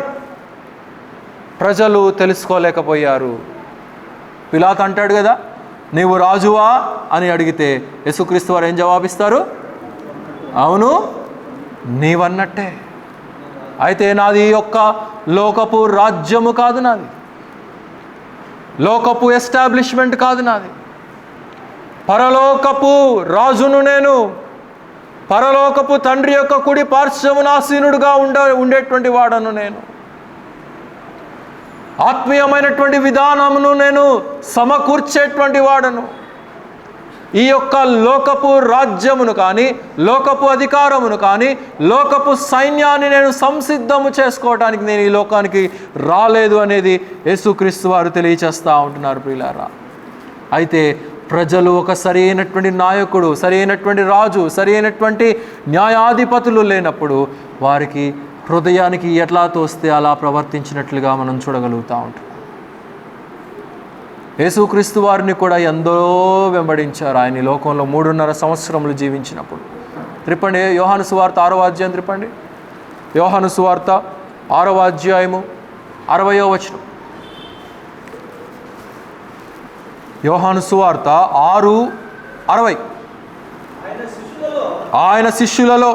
ప్రజలు తెలుసుకోలేకపోయారు. పిలాతు అంటాడు కదా, నీవు రాజువా అని అడిగితే యేసుక్రీస్తు వారు ఏం జవాబిస్తారు? అవును, నీవన్నట్టే. అయితే నాది ఈ యొక్క లోకపు రాజ్యము కాదు, నాది లోకపు ఎస్టాబ్లిష్మెంట్ కాదు, నాది పరలోకపు రాజును నేను, పరలోకపు తండ్రి యొక్క కుడి పార్శ్వమునాసీనుడుగా ఉండేటువంటి వాడను నేను. ఆత్మీయమైనటువంటి విధానమును నేను సమకూర్చేటువంటి వాడను. ఈ యొక్క లోకపు రాజ్యమును కానీ, లోకపు అధికారమును కానీ, లోకపు సైన్యాన్ని నేను సంసిద్ధము చేసుకోవడానికి నేను ఈ లోకానికి రాలేదు అనేది యేసుక్రీస్తు వారు తెలియచేస్తూ ఉంటున్నారు ప్రియులారా. అయితే ప్రజలు ఒక సరైనటువంటి నాయకుడు, సరైనటువంటి రాజు, సరైనటువంటి న్యాయాధిపతులు లేనప్పుడు వారికి హృదయానికి ఎట్లా తోస్తే అలా ప్రవర్తించినట్లుగా మనం చూడగలుగుతూ ఉంటాం. యేసుక్రీస్తు వారిని కూడా ఎందరో వెంబడించారు ఆయన ఈ లోకంలో 3.5 సంవత్సరములు జీవించినప్పుడు. త్రిప్పండి యోహాను సువార్త 6వ అధ్యాయం త్రిప్పండి. యోహాను సువార్త 6వ అధ్యాయము 60వ వచనం. యోహాను సువార్త 6:60. ఆయన శిష్యులలో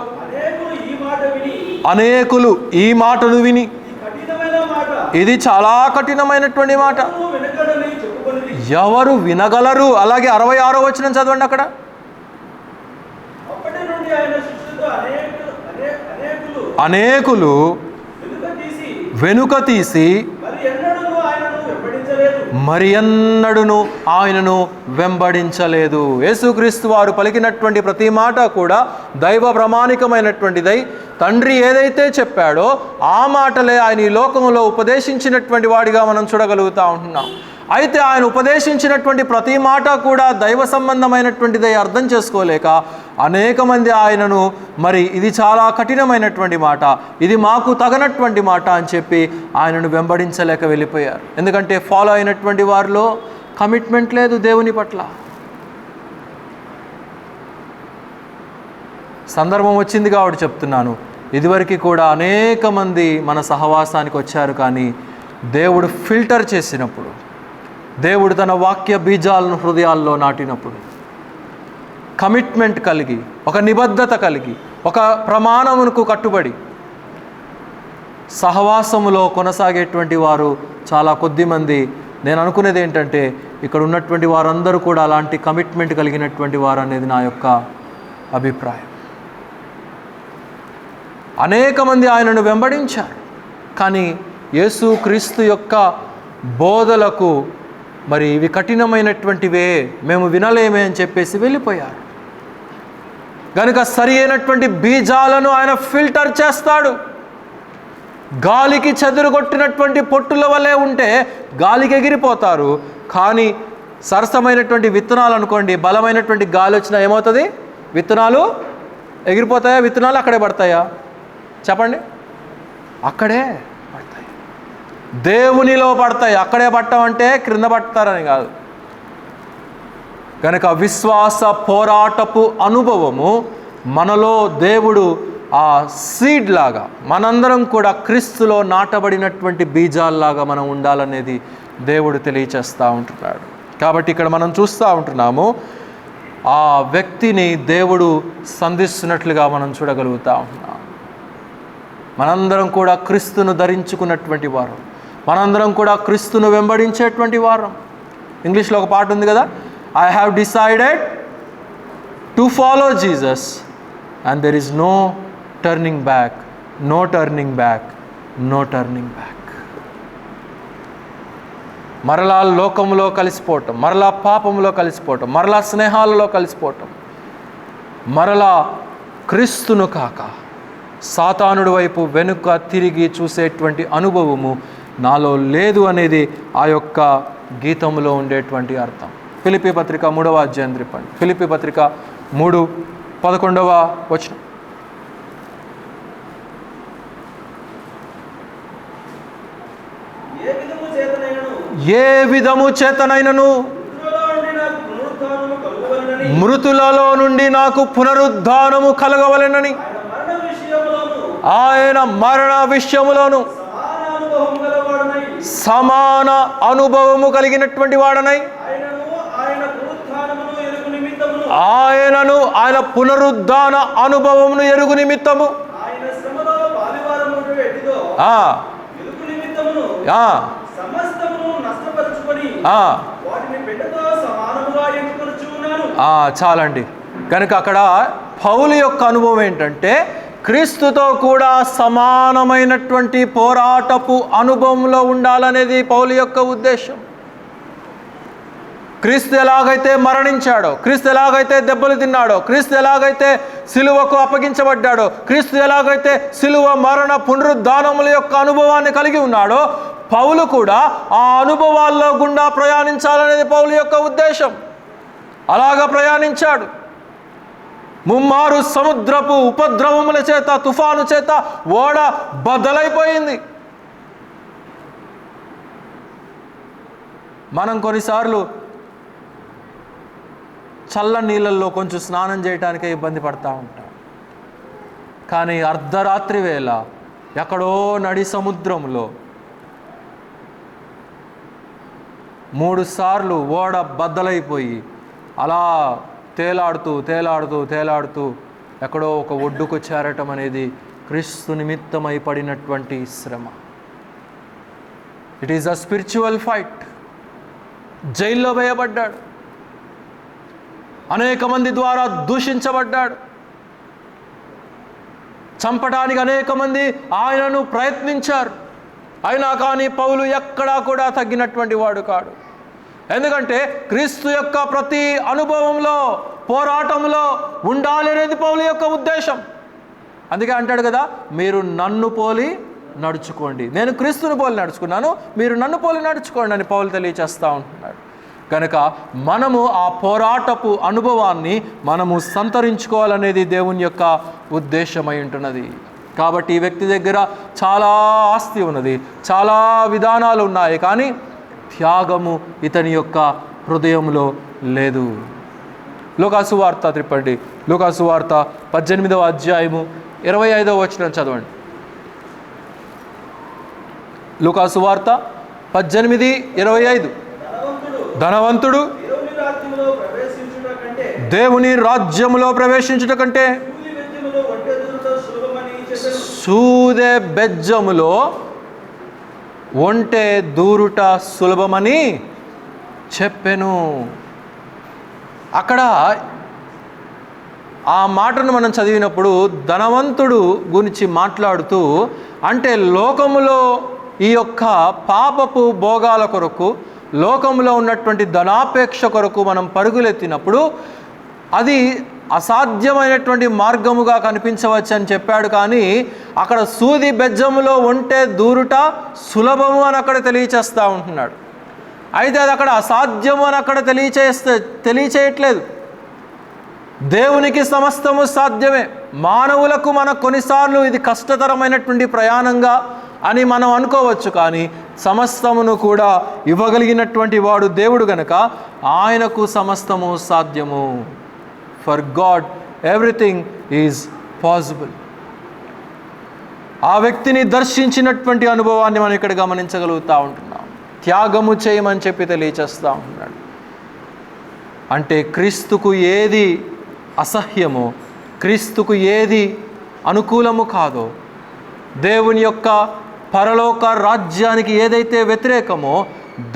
అనేకులు ఈ మాటను విని, ఇది చాలా కఠినమైనటువంటి మాట, ఎవరు వినగలరు? అలాగే 66వ వచనం చదవండి అక్కడ. అనేకులు వెనుక తీసి మరి ఎన్నడూను ఆయనను వెంబడించలేదు. యేసుక్రీస్తు వారు పలికినటువంటి ప్రతి మాట కూడా దైవ ప్రామాణికమైనటువంటిదై, తండ్రి ఏదైతే చెప్పాడో ఆ మాటలే ఆయన ఈ లోకంలో ఉపదేశించినటువంటి వాడిగా మనం చూడగలుగుతూ ఉంటున్నాం. అయితే ఆయన ఉపదేశించినటువంటి ప్రతి మాట కూడా దైవ సంబంధమైనటువంటిదై అర్థం చేసుకోలేక అనేక మంది ఆయనను మరి ఇది చాలా కఠినమైనటువంటి మాట, ఇది మాకు తగనటువంటి మాట అని చెప్పి ఆయనను వెంబడించలేక వెళ్ళిపోయారు. ఎందుకంటే ఫాలో అయినటువంటి వారిలో కమిట్మెంట్ లేదు దేవుని పట్ల. సందర్భం వచ్చింది కాబట్టి చెప్తున్నాను. ఇదివరకు కూడా అనేక మంది మన సహవాసానికి వచ్చారు, కానీ దేవుడు ఫిల్టర్ చేసినప్పుడు, దేవుడు తన వాక్య బీజాలను హృదయాల్లో నాటినప్పుడు, కమిట్మెంట్ కలిగి, ఒక నిబద్ధత కలిగి, ఒక ప్రమాణమునకు కట్టుబడి సహవాసములో కొనసాగేటువంటి వారు చాలా కొద్ది మంది. నేను అనుకునేది ఏంటంటే, ఇక్కడ ఉన్నటువంటి వారందరూ కూడా అలాంటి కమిట్మెంట్ కలిగినటువంటి వారు అనేది నా యొక్క అభిప్రాయం. అనేక మంది ఆయనను వెంబడించారు, కానీ యేసు క్రీస్తు యొక్క బోధలకు మరి ఇవి కఠినమైనటువంటివే, మేము వినలేమే అని చెప్పేసి వెళ్ళిపోయారు. కనుక సరి అయినటువంటి బీజాలను ఆయన ఫిల్టర్ చేస్తాడు. గాలికి చెదురుగొట్టినటువంటి పొట్టుల వలె ఉంటే గాలికి ఎగిరిపోతారు. కానీ సరసమైనటువంటి విత్తనాలు అనుకోండి, బలమైనటువంటి గాలి వచ్చినా ఏమవుతుంది? విత్తనాలు ఎగిరిపోతాయా? విత్తనాలు అక్కడే పడతాయా? చెప్పండి. అక్కడే పడతాయి, దేవునిలో పడతాయి. అక్కడే పట్టమంటే క్రింద పడతారని కాదు. కనుక విశ్వాస పోరాటపు అనుభవము మనలో దేవుడు ఆ సీడ్ లాగా, మనందరం కూడా క్రీస్తులో నాటబడినటువంటి బీజాల్లాగా మనం ఉండాలనేది దేవుడు తెలియచేస్తూ ఉంటున్నాడు. కాబట్టి ఇక్కడ మనం చూస్తూ ఉంటున్నాము, ఆ వ్యక్తిని దేవుడు సంధిస్తున్నట్లుగా మనం చూడగలుగుతూ ఉంటున్నాం. మనందరం కూడా క్రీస్తును ధరించుకున్నటువంటి వారం, మనందరం కూడా క్రీస్తును వెంబడించేటువంటి వారం. ఇంగ్లీష్లో ఒక పాట ఉంది కదా, I have decided to follow Jesus and there is no turning back, no turning back, no turning back. మరలా లోకంలో కలిసిపోవటం, మరలా పాపంలో కలిసిపోవటం, మరలా స్నేహాలలో కలిసిపోవటం, మరలా క్రీస్తును కాక సాతానుడి వైపు వెనుక తిరిగి చూసేటువంటి అనుభవము నాలో లేదు అనేది ఆ యొక్క గీతంలో ఉండేటువంటి అర్థం. ఫిలిప్పీ పత్రిక 3వ అధ్యాయం త్రిప్పండి. ఫిలిప్పీ పత్రిక 3:11 వచనం. ఏ విధము చేతనైనను మృతులలో నుండి నాకు పునరుద్ధానము కలగవలెనని ఆయన మరణ విషయములోను సమాన అనుభవము కలిగినటువంటి వాడనై ఆయనను, ఆయన పునరుద్ధాన అనుభవమును ఎరుగు నిమిత్తము చాలండి. కనుక అక్కడ పౌలు యొక్క అనుభవం ఏంటంటే, క్రీస్తుతో కూడా సమానమైనటువంటి పోరాటపు అనుభవంలో ఉండాలనేది పౌలు యొక్క ఉద్దేశం. క్రీస్తు ఎలాగైతే మరణించాడో, క్రీస్తు ఎలాగైతే దెబ్బలు తిన్నాడో, క్రీస్తు ఎలాగైతే సిలువకు అప్పగించబడ్డాడో, క్రీస్తు ఎలాగైతే సిలువ మరణ పునరుద్ధానముల యొక్క అనుభవాన్ని కలిగి ఉన్నాడో, పౌలు కూడా ఆ అనుభవాల్లో గుండా ప్రయాణించాలనేది పౌలు యొక్క ఉద్దేశం. అలాగా ప్రయాణించాడు. ముమ్మారు సముద్రపు ఉపద్రవముల చేత, తుఫాను చేత ఓడ బద్దలైపోయింది. మనం కొన్నిసార్లు చల్ల నీళ్ళల్లో కొంచెం స్నానం చేయడానికే ఇబ్బంది పడుతూ ఉంటాం. కానీ అర్ధరాత్రి వేళ ఎక్కడో నడి సముద్రంలో 3 సార్లు ఓడ బద్దలైపోయి అలా తేలాడుతూ తేలాడుతూ తేలాడుతూ ఎక్కడో ఒక ఒడ్డుకు చేరటం అనేది క్రీస్తు నిమిత్తమై పడినటువంటి శ్రమ. It is a spiritual fight. జైల్లో వేయబడ్డాడు, అనేక మంది ద్వారా దూషించబడ్డాడు, చంపడానికి అనేక మంది ఆయనను ప్రయత్నించారు. అయినా కానీ పౌలు ఎక్కడా కూడా తగ్గినటువంటి వాడు కాడు. ఎందుకంటే క్రీస్తు యొక్క ప్రతి అనుభవంలో, పోరాటంలో ఉండాలి అనేది పౌలు యొక్క ఉద్దేశం. అందుకే అంటాడు కదా, మీరు నన్ను పోలి నడుచుకోండి, నేను క్రీస్తుని పోలి నడుచుకున్నాను, మీరు నన్ను పోలి నడుచుకోండి అని పౌలు తెలియచేస్తూ ఉంటున్నాడు. కనుక మనము ఆ పోరాటపు అనుభవాన్ని మనము సంతరించుకోవాలనేది దేవుని యొక్క ఉద్దేశమై ఉంటున్నది. కాబట్టి ఈ వ్యక్తి దగ్గర చాలా ఆస్తి ఉన్నది, చాలా విధానాలు ఉన్నాయి, కానీ త్యాగము ఇతని యొక్క హృదయంలో లేదు. లూకాసు వార్త త్రిప్పండి. లూకాసు వార్త 18వ అధ్యాయము 25వ వచనం చదవండి. లూకాసు వార్త 18:25. ధనవంతుడు దేవుని రాజ్యములో ప్రవేశించుట కంటే సూదె బెజ్జములో ఒంటె దూరుట సులభమని చెప్పెను. అక్కడ ఆ మాటను మనం చదివినప్పుడు ధనవంతుడు గురించి మాట్లాడుతూ, అంటే లోకములో ఈ యొక్క పాపపు భోగాల కొరకు, లోకంలో ఉన్నటువంటి ధనాపేక్ష కొరకు మనం పరుగులెత్తినప్పుడు అది అసాధ్యమైనటువంటి మార్గముగా కనిపించవచ్చు అని చెప్పాడు. కానీ అక్కడ సూది బెజ్జములో ఉంటే దూరుట సులభము అని అక్కడ తెలియచేస్తూ ఉంటున్నాడు. అయితే అది అక్కడ అసాధ్యము అని అక్కడ తెలియచేయట్లేదు. దేవునికి సమస్తము సాధ్యమే. మానవులకు మన కొన్నిసార్లు ఇది కష్టతరమైనటువంటి ప్రయాణంగా అని మనం అనుకోవచ్చు, కానీ సమస్తమును కూడా ఇవ్వగలిగినటువంటి వాడు దేవుడు గనక ఆయనకు సమస్తము సాధ్యము. For God everything is possible. ఆ వ్యక్తిని దర్శించినటువంటి అనుభవాన్ని మనం ఇక్కడ గమనించగలుగుతూ ఉంటున్నాం. త్యాగము చేయమని చెప్పి తెలియచేస్తూ ఉంటున్నాడు. అంటే క్రీస్తుకు ఏది అసహ్యమో, క్రీస్తుకు ఏది అనుకూలము కాదో, దేవుని యొక్క పరలోక రాజ్యానికి ఏదైతే వ్యతిరేకమో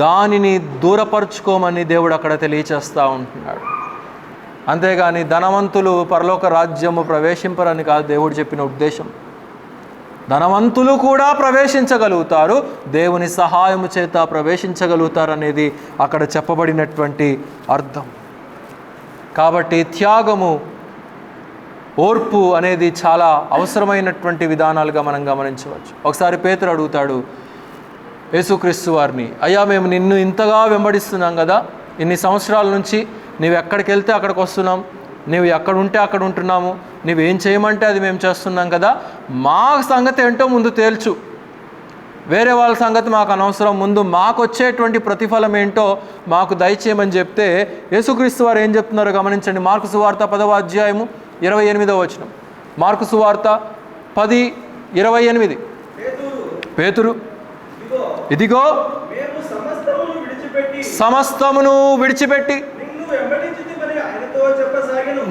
దానిని దూరపరుచుకోమని దేవుడు అక్కడ తెలియచేస్తూ ఉంటున్నాడు. అంతేగాని ధనవంతులు పరలోక రాజ్యము ప్రవేశింపరని కాదు దేవుడు చెప్పిన ఉద్దేశం. ధనవంతులు కూడా ప్రవేశించగలుగుతారు, దేవుని సహాయము చేత ప్రవేశించగలుగుతారు అనేది అక్కడ చెప్పబడినటువంటి అర్థం. కాబట్టి త్యాగము, ఓర్పు అనేది చాలా అవసరమైనటువంటి విధానాలుగా మనం గమనించవచ్చు. ఒకసారి పేతురు అడుగుతాడు యేసుక్రీస్తు వారిని, అయ్యా మేము నిన్ను ఇంతగా వెంబడిస్తున్నాం కదా, ఇన్ని సంవత్సరాల నుంచి నీవు ఎక్కడికి వెళ్తే అక్కడికి వస్తున్నాం, నీవు ఎక్కడ ఉంటే అక్కడ ఉంటున్నాము, నువ్వేం చేయమంటే అది మేము చేస్తున్నాం కదా, మా సంగతి ఏంటో ముందు తేల్చు, వేరే వాళ్ళ సంగతి మాకు అనవసరం, ముందు మాకు వచ్చేటువంటి ప్రతిఫలం ఏంటో మాకు దయచేయమని చెప్తే యేసుక్రీస్తు వారు ఏం చెప్తున్నారో గమనించండి. మార్కు సువార్త 10వ అధ్యాయము 28వ వచనం. మార్కు సువార్త 10:28. పేతురు, ఇదిగో సమస్తమును విడిచిపెట్టి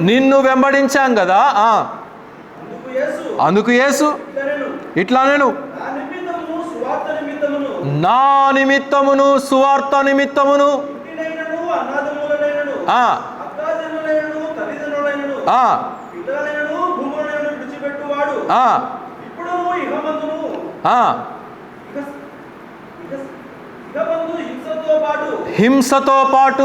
నిన్ను వెంబడించాం కదా. అందుకు యేసు ఇట్లా, నేను నా నిమిత్తమును సువార్త నిమిత్తమును హింసతో పాటు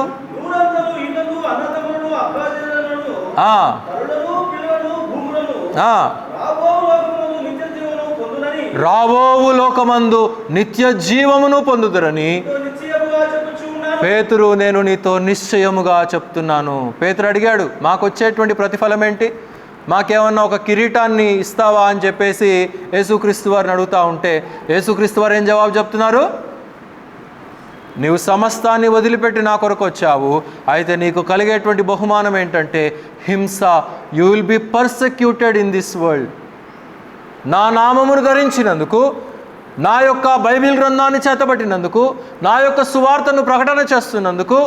రాబోవు లోకమందు నిత్య జీవమును పొందుదురని పేతురు నేను నీతో నిశ్చయముగా చెప్తున్నాను. పేతురు అడిగాడు, మాకు వచ్చేటువంటి ప్రతిఫలం ఏంటి, మాకేమన్నా ఒక కిరీటాన్ని ఇస్తావా అని చెప్పేసి యేసుక్రీస్తు వారిని అడుగుతూ ఉంటే యేసుక్రీస్తు వారు ఏం జవాబు చెప్తున్నారు, నీవు సమస్తాన్ని వదిలిపెట్టి నా కొరకు వచ్చావు, అయితే నీకు కలిగేటువంటి బహుమానం ఏంటంటే హింస. You will be persecuted in this world. నా నామమును ధరించినందుకు, నా యొక్క బైబిల్ గ్రంథాన్ని చేతబట్టినందుకు, నా యొక్క సువార్తను ప్రకటన చేస్తున్నందుకు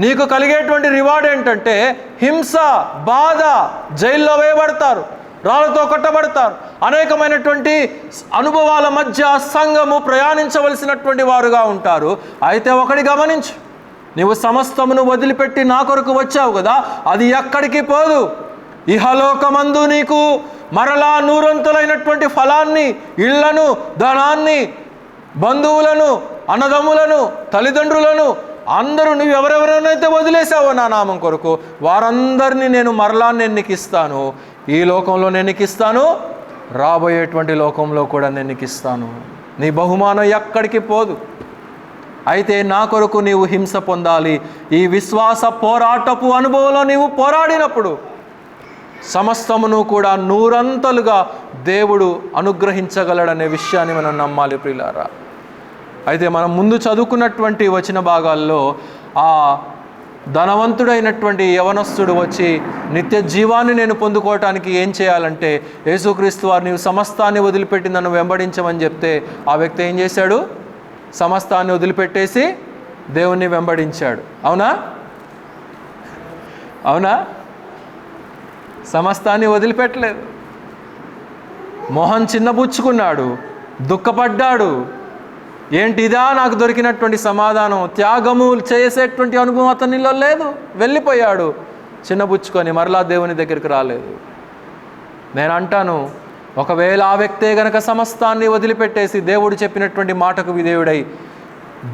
నీకు కలిగేటువంటి రివార్డ్ ఏంటంటే హింస, బాధ, జైల్లో వేయబడతారు, రాళ్ళతో కొట్టబడతారు, అనేకమైనటువంటి అనుభవాల మధ్య సంఘము ప్రయాణించవలసినటువంటి వారుగా ఉంటారు. అయితే ఒకటి గమనించు, నీవు సమస్తమును వదిలిపెట్టి నా కొరకు వచ్చావు కదా, అది ఎక్కడికి పోదు. ఇహలోకమందు నీకు మరలా నూరంతులైనటువంటి ఫలాన్ని, ఇళ్లను, ధనాన్ని, బంధువులను, అన్నదమ్ములను, తల్లిదండ్రులను అందరూ నువ్వు ఎవరెవరైతే వదిలేసావో నా నామం కొరకు వారందరినీ నేను మరలా నేను నీకు ఇస్తాను. ఈ లోకంలో నేను నీకు ఇస్తాను, రాబోయేటువంటి లోకంలో కూడా నేను నీకు ఇస్తాను. నీ బహుమానం ఎక్కడికి పోదు. అయితే నా కొరకు నీవు హింస పొందాలి. ఈ విశ్వాస పోరాటపు అనుభవంలో నీవు పోరాడినప్పుడు సమస్తమును కూడా నూరంతలుగా దేవుడు అనుగ్రహించగలడనే విషయాన్ని మనం నమ్మాలి ప్రియులారా. అయితే మనం ముందు చదువుకున్నటువంటి వచన భాగాల్లో ఆ ధనవంతుడైనటువంటి యవనస్తుడు వచ్చి నిత్య జీవాన్ని నేను పొందుకోవటానికి ఏం చేయాలంటే యేసుక్రీస్తు వారు నీవు సమస్తాన్ని వదిలిపెట్టి నన్ను వెంబడించమని చెప్తే ఆ వ్యక్తి ఏం చేశాడు? సమస్తాన్ని వదిలిపెట్టేసి దేవుణ్ణి వెంబడించాడు. అవునా? అవునా? సమస్తాన్ని వదిలిపెట్టలేదు. మొహం చిన్నబుచ్చుకున్నాడు, దుఃఖపడ్డాడు. ఏంటిదా నాకు దొరికినటువంటి సమాధానం? త్యాగము చేసేటువంటి అనుభవం అతనిలో లేదు. వెళ్ళిపోయాడు చిన్నబుచ్చుకొని, మరలా దేవుని దగ్గరికి రాలేదు. నేను అంటాను, ఒకవేళ ఆ వ్యక్తే గనక సమస్తాన్ని వదిలిపెట్టేసి దేవుడు చెప్పినటువంటి మాటకు విధేయుడై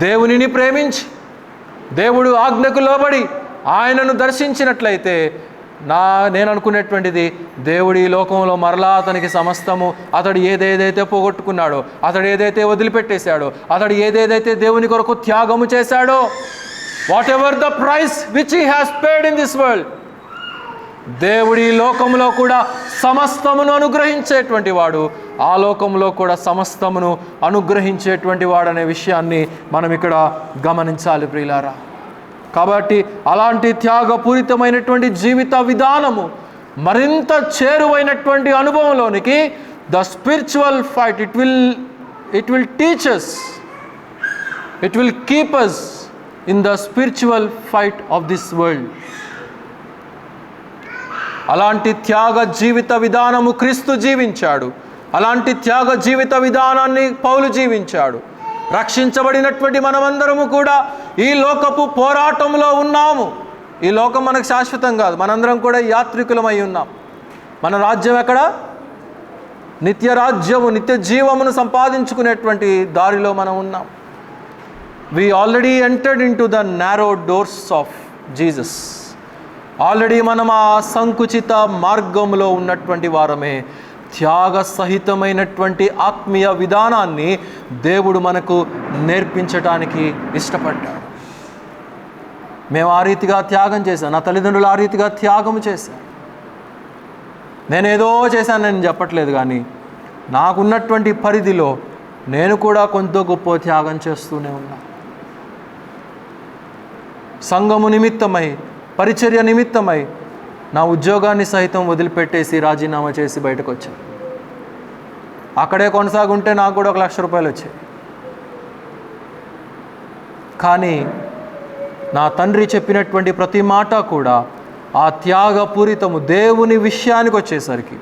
దేవునిని ప్రేమించి దేవుడు ఆజ్ఞకు లోబడి ఆయనను దర్శించినట్లయితే నేను అనుకునేటువంటిది, దేవుడి లోకంలో మరలా అతనికి సమస్తము, అతడు ఏదేదైతే పోగొట్టుకున్నాడో, అతడు ఏదైతే వదిలిపెట్టేశాడో, అతడు ఏదేదైతే దేవుని కొరకు త్యాగము చేశాడో, what ever the price which he has paid in this world, దేవుడి లోకంలో కూడా సమస్తమును అనుగ్రహించేటువంటి వాడు, ఆ లోకంలో కూడా సమస్తమును అనుగ్రహించేటువంటి వాడు అనే విషయాన్ని మనం ఇక్కడ గమనించాలి ప్రియులారా. కాబట్టి అలాంటి త్యాగపూరితమైనటువంటి జీవిత విధానము మరింత చేరువైనటువంటి అనుభవంలోనికి the spiritual fight it will teach us, it will keep us in the spiritual fight of this world. అలాంటి త్యాగ జీవిత విధానము క్రీస్తు జీవించాడు. అలాంటి త్యాగ జీవిత విధానాన్ని పౌలు జీవించాడు. రక్షించబడినటువంటి మనమందరము కూడా ఈ లోకపు పోరాటంలో ఉన్నాము. ఈ లోకం మనకు శాశ్వతం కాదు. మనందరం కూడా యాత్రికులమై ఉన్నాం. మన రాజ్యం ఎక్కడ? నిత్య రాజ్యము, నిత్య జీవమును సంపాదించుకునేటువంటి దారిలో మనం ఉన్నాం. we already entered into the narrow doors of Jesus. Already మనం ఆ సంకుచిత మార్గంలో ఉన్నటువంటి వారమే. త్యాగ సహితమైనటువంటి ఆత్మీయ విధానాన్ని దేవుడు మనకు నేర్పించటానికి ఇష్టపడ్డాడు. మేము ఆ రీతిగా త్యాగం చేశాను. నా తల్లిదండ్రులు ఆ రీతిగా త్యాగం చేశాను. నేనేదో చేశానని చెప్పట్లేదు, కానీ నాకున్నటువంటి పరిధిలో నేను కూడా కొంత గొప్ప త్యాగం చేస్తూనే ఉన్నా. సంఘము నిమిత్తమై, పరిచర్య నిమిత్తమై నా ఉద్యోగాన్ని సైతం వదిలిపెట్టేసి రాజీనామా చేసి బయటకు వచ్చాను. అక్కడే కొనసాగుంటే నాకు కూడా 1,00,000 రూపాయలు వచ్చాయి. కానీ నా తండ్రి చెప్పినటువంటి ప్రతి మాట కూడా ఆ త్యాగపూరితము. దేవుని విషయానికి వచ్చేసరికి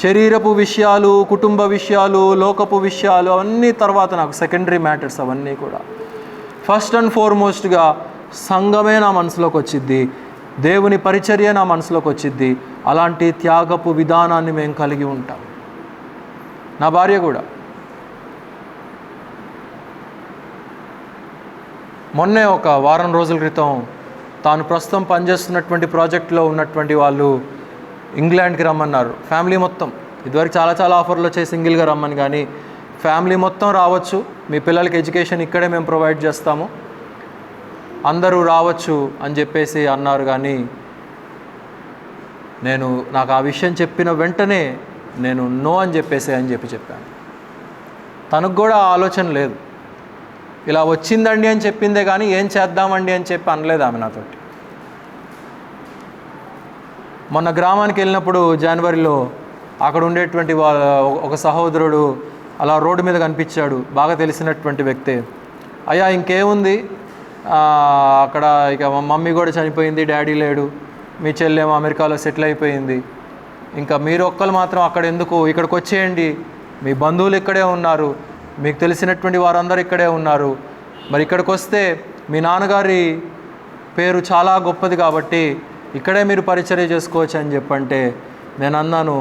శరీరపు విషయాలు, కుటుంబ విషయాలు, లోకపు విషయాలు అవన్నీ తర్వాత నాకు సెకండరీ మ్యాటర్స్. అవన్నీ కూడా ఫస్ట్ అండ్ ఫార్మోస్ట్గా సంఘమే నా మనసులోకి వచ్చిద్ది, దేవుని పరిచర్య నా మనసులోకి వచ్చిద్ది. అలాంటి త్యాగపు విధానాన్ని మేము కలిగి ఉంటాం. నా భార్య కూడా. మొన్నే ఒక వారం రోజుల క్రితం తాను ప్రస్తుతం పనిచేస్తున్నటువంటి ప్రాజెక్టులో ఉన్నటువంటి వాళ్ళు ఇంగ్లాండ్కి రమ్మన్నారు. ఫ్యామిలీ మొత్తం. ఇదివరకు చాలా ఆఫర్లు వచ్చాయి సింగిల్గా రమ్మని, కానీ ఫ్యామిలీ మొత్తం రావచ్చు, మీ పిల్లలకి ఎడ్యుకేషన్ ఇక్కడే మేము ప్రొవైడ్ చేస్తాము, అందరూ రావచ్చు అని చెప్పేసి అన్నారు. కానీ నాకు ఆ విషయం చెప్పిన వెంటనే నేను నో అని చెప్పాను. తనకు కూడా ఆలోచన లేదు. ఇలా వచ్చిందండి అని చెప్పిందే కానీ ఏం చేద్దామండి అని చెప్పి అనలేదు ఆమె నాతోటి. మొన్న గ్రామానికి వెళ్ళినప్పుడు జనవరిలో అక్కడ ఉండేటువంటి ఒక సహోదరుడు అలా రోడ్డు మీద కనిపించాడు. బాగా తెలిసినటువంటి వ్యక్తే. అయ్యా ఇంకేముంది, అక్కడ ఇక మమ్మీ కూడా చనిపోయింది, డాడీ లేడు, మీ చెల్లెమో అమెరికాలో సెటిల్ అయిపోయింది, ఇంకా మీరు ఒక్కరు మాత్రం అక్కడ ఎందుకు, ఇక్కడికి వచ్చేయండి, మీ బంధువులు ఇక్కడే ఉన్నారు, మీకు తెలిసినటువంటి వారందరూ ఇక్కడే ఉన్నారు, మరి ఇక్కడికి వస్తే మీ నాన్నగారి పేరు చాలా గొప్పది కాబట్టి ఇక్కడే మీరు పరిచర్య చేసుకోవచ్చు అని చెప్పంటే నేను అన్నాను,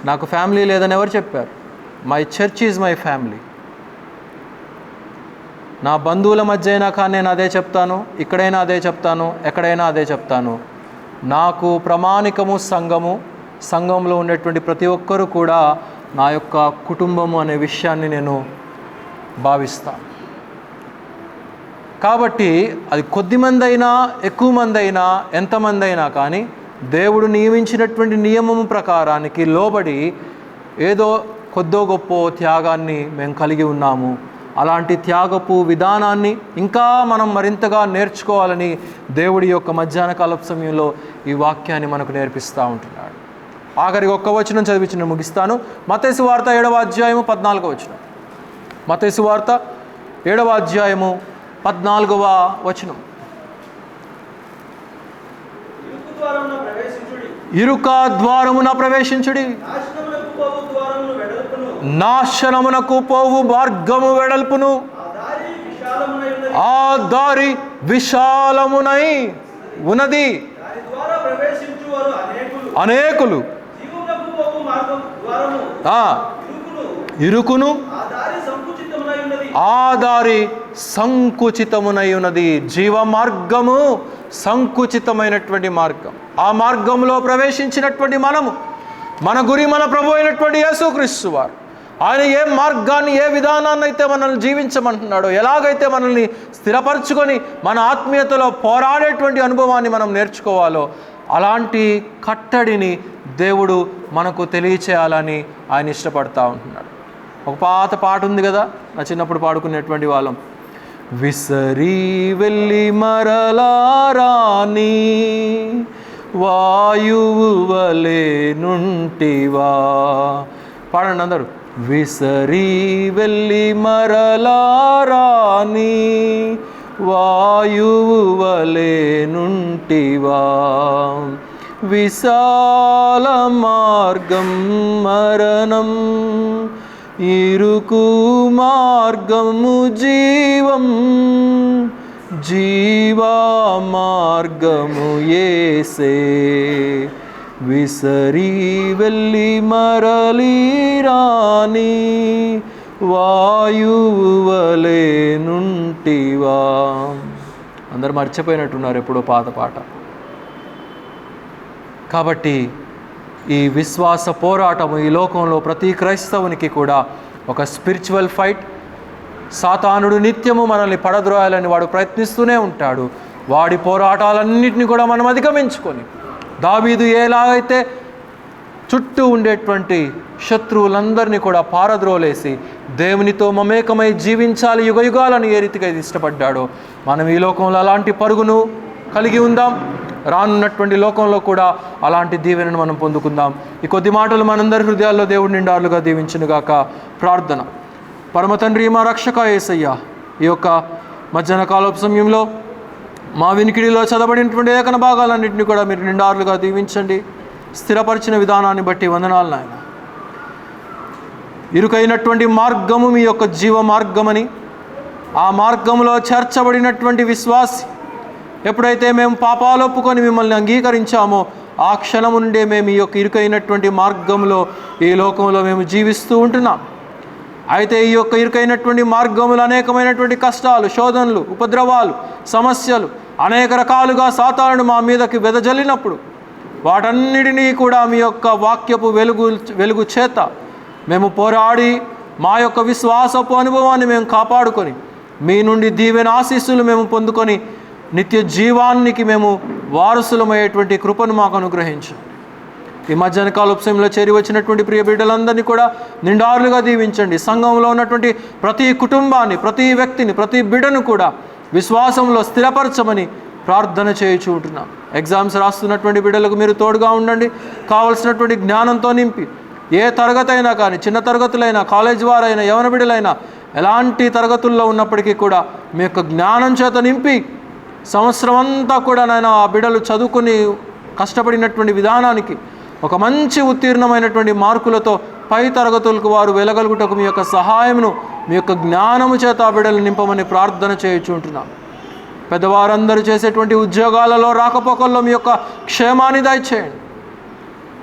నాకు ఫ్యామిలీ లేదని ఎవరు చెప్పారు? My church is my family. నా బంధువుల మధ్య అయినా కానీ నేను అదే చెప్తాను, ఇక్కడైనా అదే చెప్తాను, ఎక్కడైనా అదే చెప్తాను. నాకు ప్రామాణికము సంఘంలో ఉండేటువంటి ప్రతి ఒక్కరూ కూడా నా యొక్క కుటుంబము అనే విషయాన్ని నేను భావిస్తాను. కాబట్టి అది కొద్దిమంది అయినా, ఎక్కువ మంది అయినా, ఎంతమంది అయినా కానీ దేవుడు నియమించినటువంటి నియమము ప్రకారానికి లోబడి ఏదో కొద్దో గొప్ప త్యాగాన్ని మేము కలిగి ఉన్నాము. అలాంటి త్యాగపు విధానాన్ని ఇంకా మనం మరింతగా నేర్చుకోవాలని దేవుడి యొక్క మధ్యాహ్న కాలపు సమయంలో ఈ వాక్యాన్ని మనకు నేర్పిస్తూ ఉంటున్నాడు. ఆఖరికి ఒక్క వచనం చదివించి నేను ముగిస్తాను. మత్తయి సువార్త 7వ అధ్యాయము 14వ వచనం. మత్తయి సువార్త 7వ అధ్యాయము 14వ వచనం. ఇరుక ద్వారమున ప్రవేశించుడి, నాశనమునకు పోవు మార్గము వెడల్పును, ఆ దారి విశాలమునై ఉన్నది, అనేకులు ఇరుకును, ఆ దారి సంకుచితమునై ఉన్నది. జీవ మార్గము సంకుచితమైనటువంటి మార్గం. ఆ మార్గంలో ప్రవేశించినటువంటి మనము, మన గురి మన ప్రభు అయినటువంటి యేసుక్రీస్తు వారు, ఆయన ఏ మార్గాన్ని ఏ విధానాన్ని అయితే మనల్ని జీవించమంటున్నాడో, ఎలాగైతే మనల్ని స్థిరపరచుకొని మన ఆత్మీయతలో పోరాడేటువంటి అనుభవాన్ని మనం నేర్చుకోవాలో అలాంటి కట్టడిని దేవుడు మనకు తెలియచేయాలని ఆయన ఇష్టపడతా ఉంటున్నాడు. ఒక పాట ఉంది కదా, నా చిన్నప్పుడు పాడుకునేటువంటి వాళ్ళం. విసరి వెళ్ళి మరలారాని వాయువు వలె నుంటివా. పాడండి అందరూ. విసరి వెళ్ళి మరలారాని వాయువు వలె నుంటివా, విశాల మార్గం మరణం, ఇరుకు మార్గము జీవం, జీవా మార్గము యేసే. విసరి వెళ్ళి మరలి రాని వాయువు వలె నుంటివా. అందరు మర్చిపోయినట్టున్నారు ఎప్పుడో పాత పాట. కాబట్టి ఈ విశ్వాస పోరాటము ఈ లోకంలో ప్రతి క్రైస్తవునికి కూడా ఒక స్పిరిచువల్ ఫైట్. సాతానుడు నిత్యము మనల్ని పడద్రోయాలని వాడు ప్రయత్నిస్తూనే ఉంటాడు. వాడి పోరాటాలన్నింటినీ కూడా మనం అధిగమించుకొని దావీదు ఎలాగైతే చుట్టూ ఉండేటువంటి శత్రువులందరినీ కూడా పారద్రోలేసి దేవునితో మమేకమై జీవించాలి యుగయుగాలను ఏ రీతిగా ఇష్టపడ్డాడో మనం ఈ లోకంలో అలాంటి పరుగును కలిగి ఉందాం. రానున్నటువంటి లోకంలో కూడా అలాంటి దీవెనను మనం పొందుకుందాం. ఈ కొద్ది మాటలు మనందరి హృదయాల్లో దేవుడి నిండారులుగా దీవించునుగాక. ప్రార్థన. పరమ తండ్రి, మా రక్షక యేసయ్య, ఈ యొక్క మధ్యాహ్న కాలపు సమయంలో మా వినికిడిలో చదవబడినటువంటి లేఖన భాగాలన్నింటినీ కూడా మీరు నిండారులుగా దీవించండి. స్థిరపరిచిన విధానాన్ని బట్టి వందనాలు నాయన. ఇరుకైనటువంటి మార్గము మీ యొక్క జీవ మార్గమని, ఆ మార్గంలో చేర్చబడినటువంటి విశ్వాసి ఎప్పుడైతే మేము పాపాలు ఒప్పుకొని మిమ్మల్ని అంగీకరించామో ఆ క్షణము నుండే మేము ఈ యొక్క ఇరుకైనటువంటి మార్గంలో ఈ లోకంలో మేము జీవిస్తూ ఉంటున్నాం. అయితే ఈ యొక్క ఇరుకైనటువంటి మార్గములు అనేకమైనటువంటి కష్టాలు, శోధనలు, ఉపద్రవాలు, సమస్యలు అనేక రకాలుగా సాతానుడు మా మీదకి వెదజల్లినప్పుడు వాటన్నిటినీ కూడా మీ యొక్క వాక్యపు వెలుగు చేత మేము పోరాడి మా యొక్క విశ్వాసపు అనుభవాన్ని మేము కాపాడుకొని మీ నుండి దీవెన ఆశీస్సులు మేము పొందుకొని నిత్య జీవానికి మేము వారసులమయ్యేటువంటి కృపను మాకు అనుగ్రహించండి. ఈ మధ్యాహ్న కాలపు సమయంలో చేరి వచ్చినటువంటి ప్రియ బిడ్డలందరినీ కూడా నిండారులుగా దీవించండి. సంఘంలో ఉన్నటువంటి ప్రతి కుటుంబాన్ని, ప్రతి వ్యక్తిని, ప్రతి బిడ్డను కూడా విశ్వాసంలో స్థిరపరచమని ప్రార్థన చేయుచూ ఉంటున్నాం. ఎగ్జామ్స్ రాస్తున్నటువంటి బిడ్డలకు మీరు తోడుగా ఉండండి. కావలసినటువంటి జ్ఞానంతో నింపి ఏ తరగతి అయినా కానీ, చిన్న తరగతులైనా, కాలేజ్ వారైనా, యవన బిడ్డలైనా ఎలాంటి తరగతుల్లో ఉన్నప్పటికీ కూడా మీ యొక్క జ్ఞానం చేత నింపి సంవత్సరం అంతా కూడా నాయన ఆ బిడ్డలు చదువుకుని కష్టపడినటువంటి విధానానికి ఒక మంచి ఉత్తీర్ణమైనటువంటి మార్కులతో పై తరగతులకు వారు వెళ్ళగలుగుటకు మీ యొక్క సహాయమును, మీ యొక్క జ్ఞానము చేత ఆ బిడ్డలు నింపమని ప్రార్థన చేయుచుంటున్నాం. పెద్దవారందరూ చేసేటువంటి ఉద్యోగాలలో, రాకపోకల్లో మీ యొక్క క్షేమాన్ని దయచేయండి.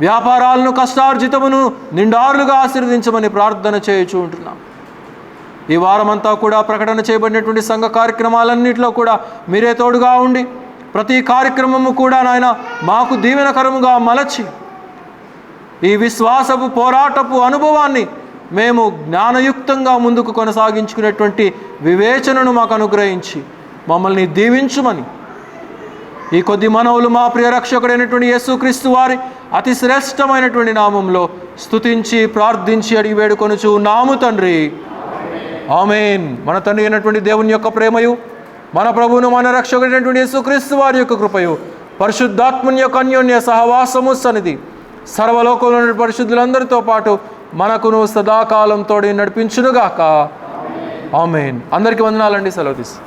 వ్యాపారాలను, కష్టార్జితమును నిండారులుగా ఆశీర్వదించమని ప్రార్థన చేయుచుంటున్నాం. ఈ వారమంతా కూడా ప్రకటన చేయబడినటువంటి సంఘ కార్యక్రమాలన్నింటిలో కూడా మీరే తోడుగా ఉండి ప్రతి కార్యక్రమము కూడా నాయన మాకు దీవెనకరముగా మలచి ఈ విశ్వాసపు పోరాటపు అనుభవాన్ని మేము జ్ఞానయుక్తంగా ముందుకు కొనసాగించుకునేటువంటి వివేచనను మాకు అనుగ్రహించి మమ్మల్ని దీవించుమని ఈ కొద్ది మనవులు మా ప్రియ రక్షకుడైనటువంటి యేసుక్రీస్తు వారి అతి శ్రేష్టమైనటువంటి నామంలో స్తుతించి ప్రార్థించి అడిగి వేడుకొనుచు నాము తండ్రి. ఆమేన్. మన తండ్రి అయినటువంటి దేవుని యొక్క ప్రేమయు, మన ప్రభువును మన రక్షకుడైనటువంటి యేసుక్రీస్తు వారి యొక్క కృపయు, పరిశుద్ధాత్మని యొక్క అన్యోన్య సహవాసము సన్నిధి సర్వలోకంలోని పరిశుద్ధులందరితో పాటు మనకును సదాకాలం తోడి నడిపించునుగాక. ఆమేన్. అందరికీ వందనాలండి. సెలవు తీసి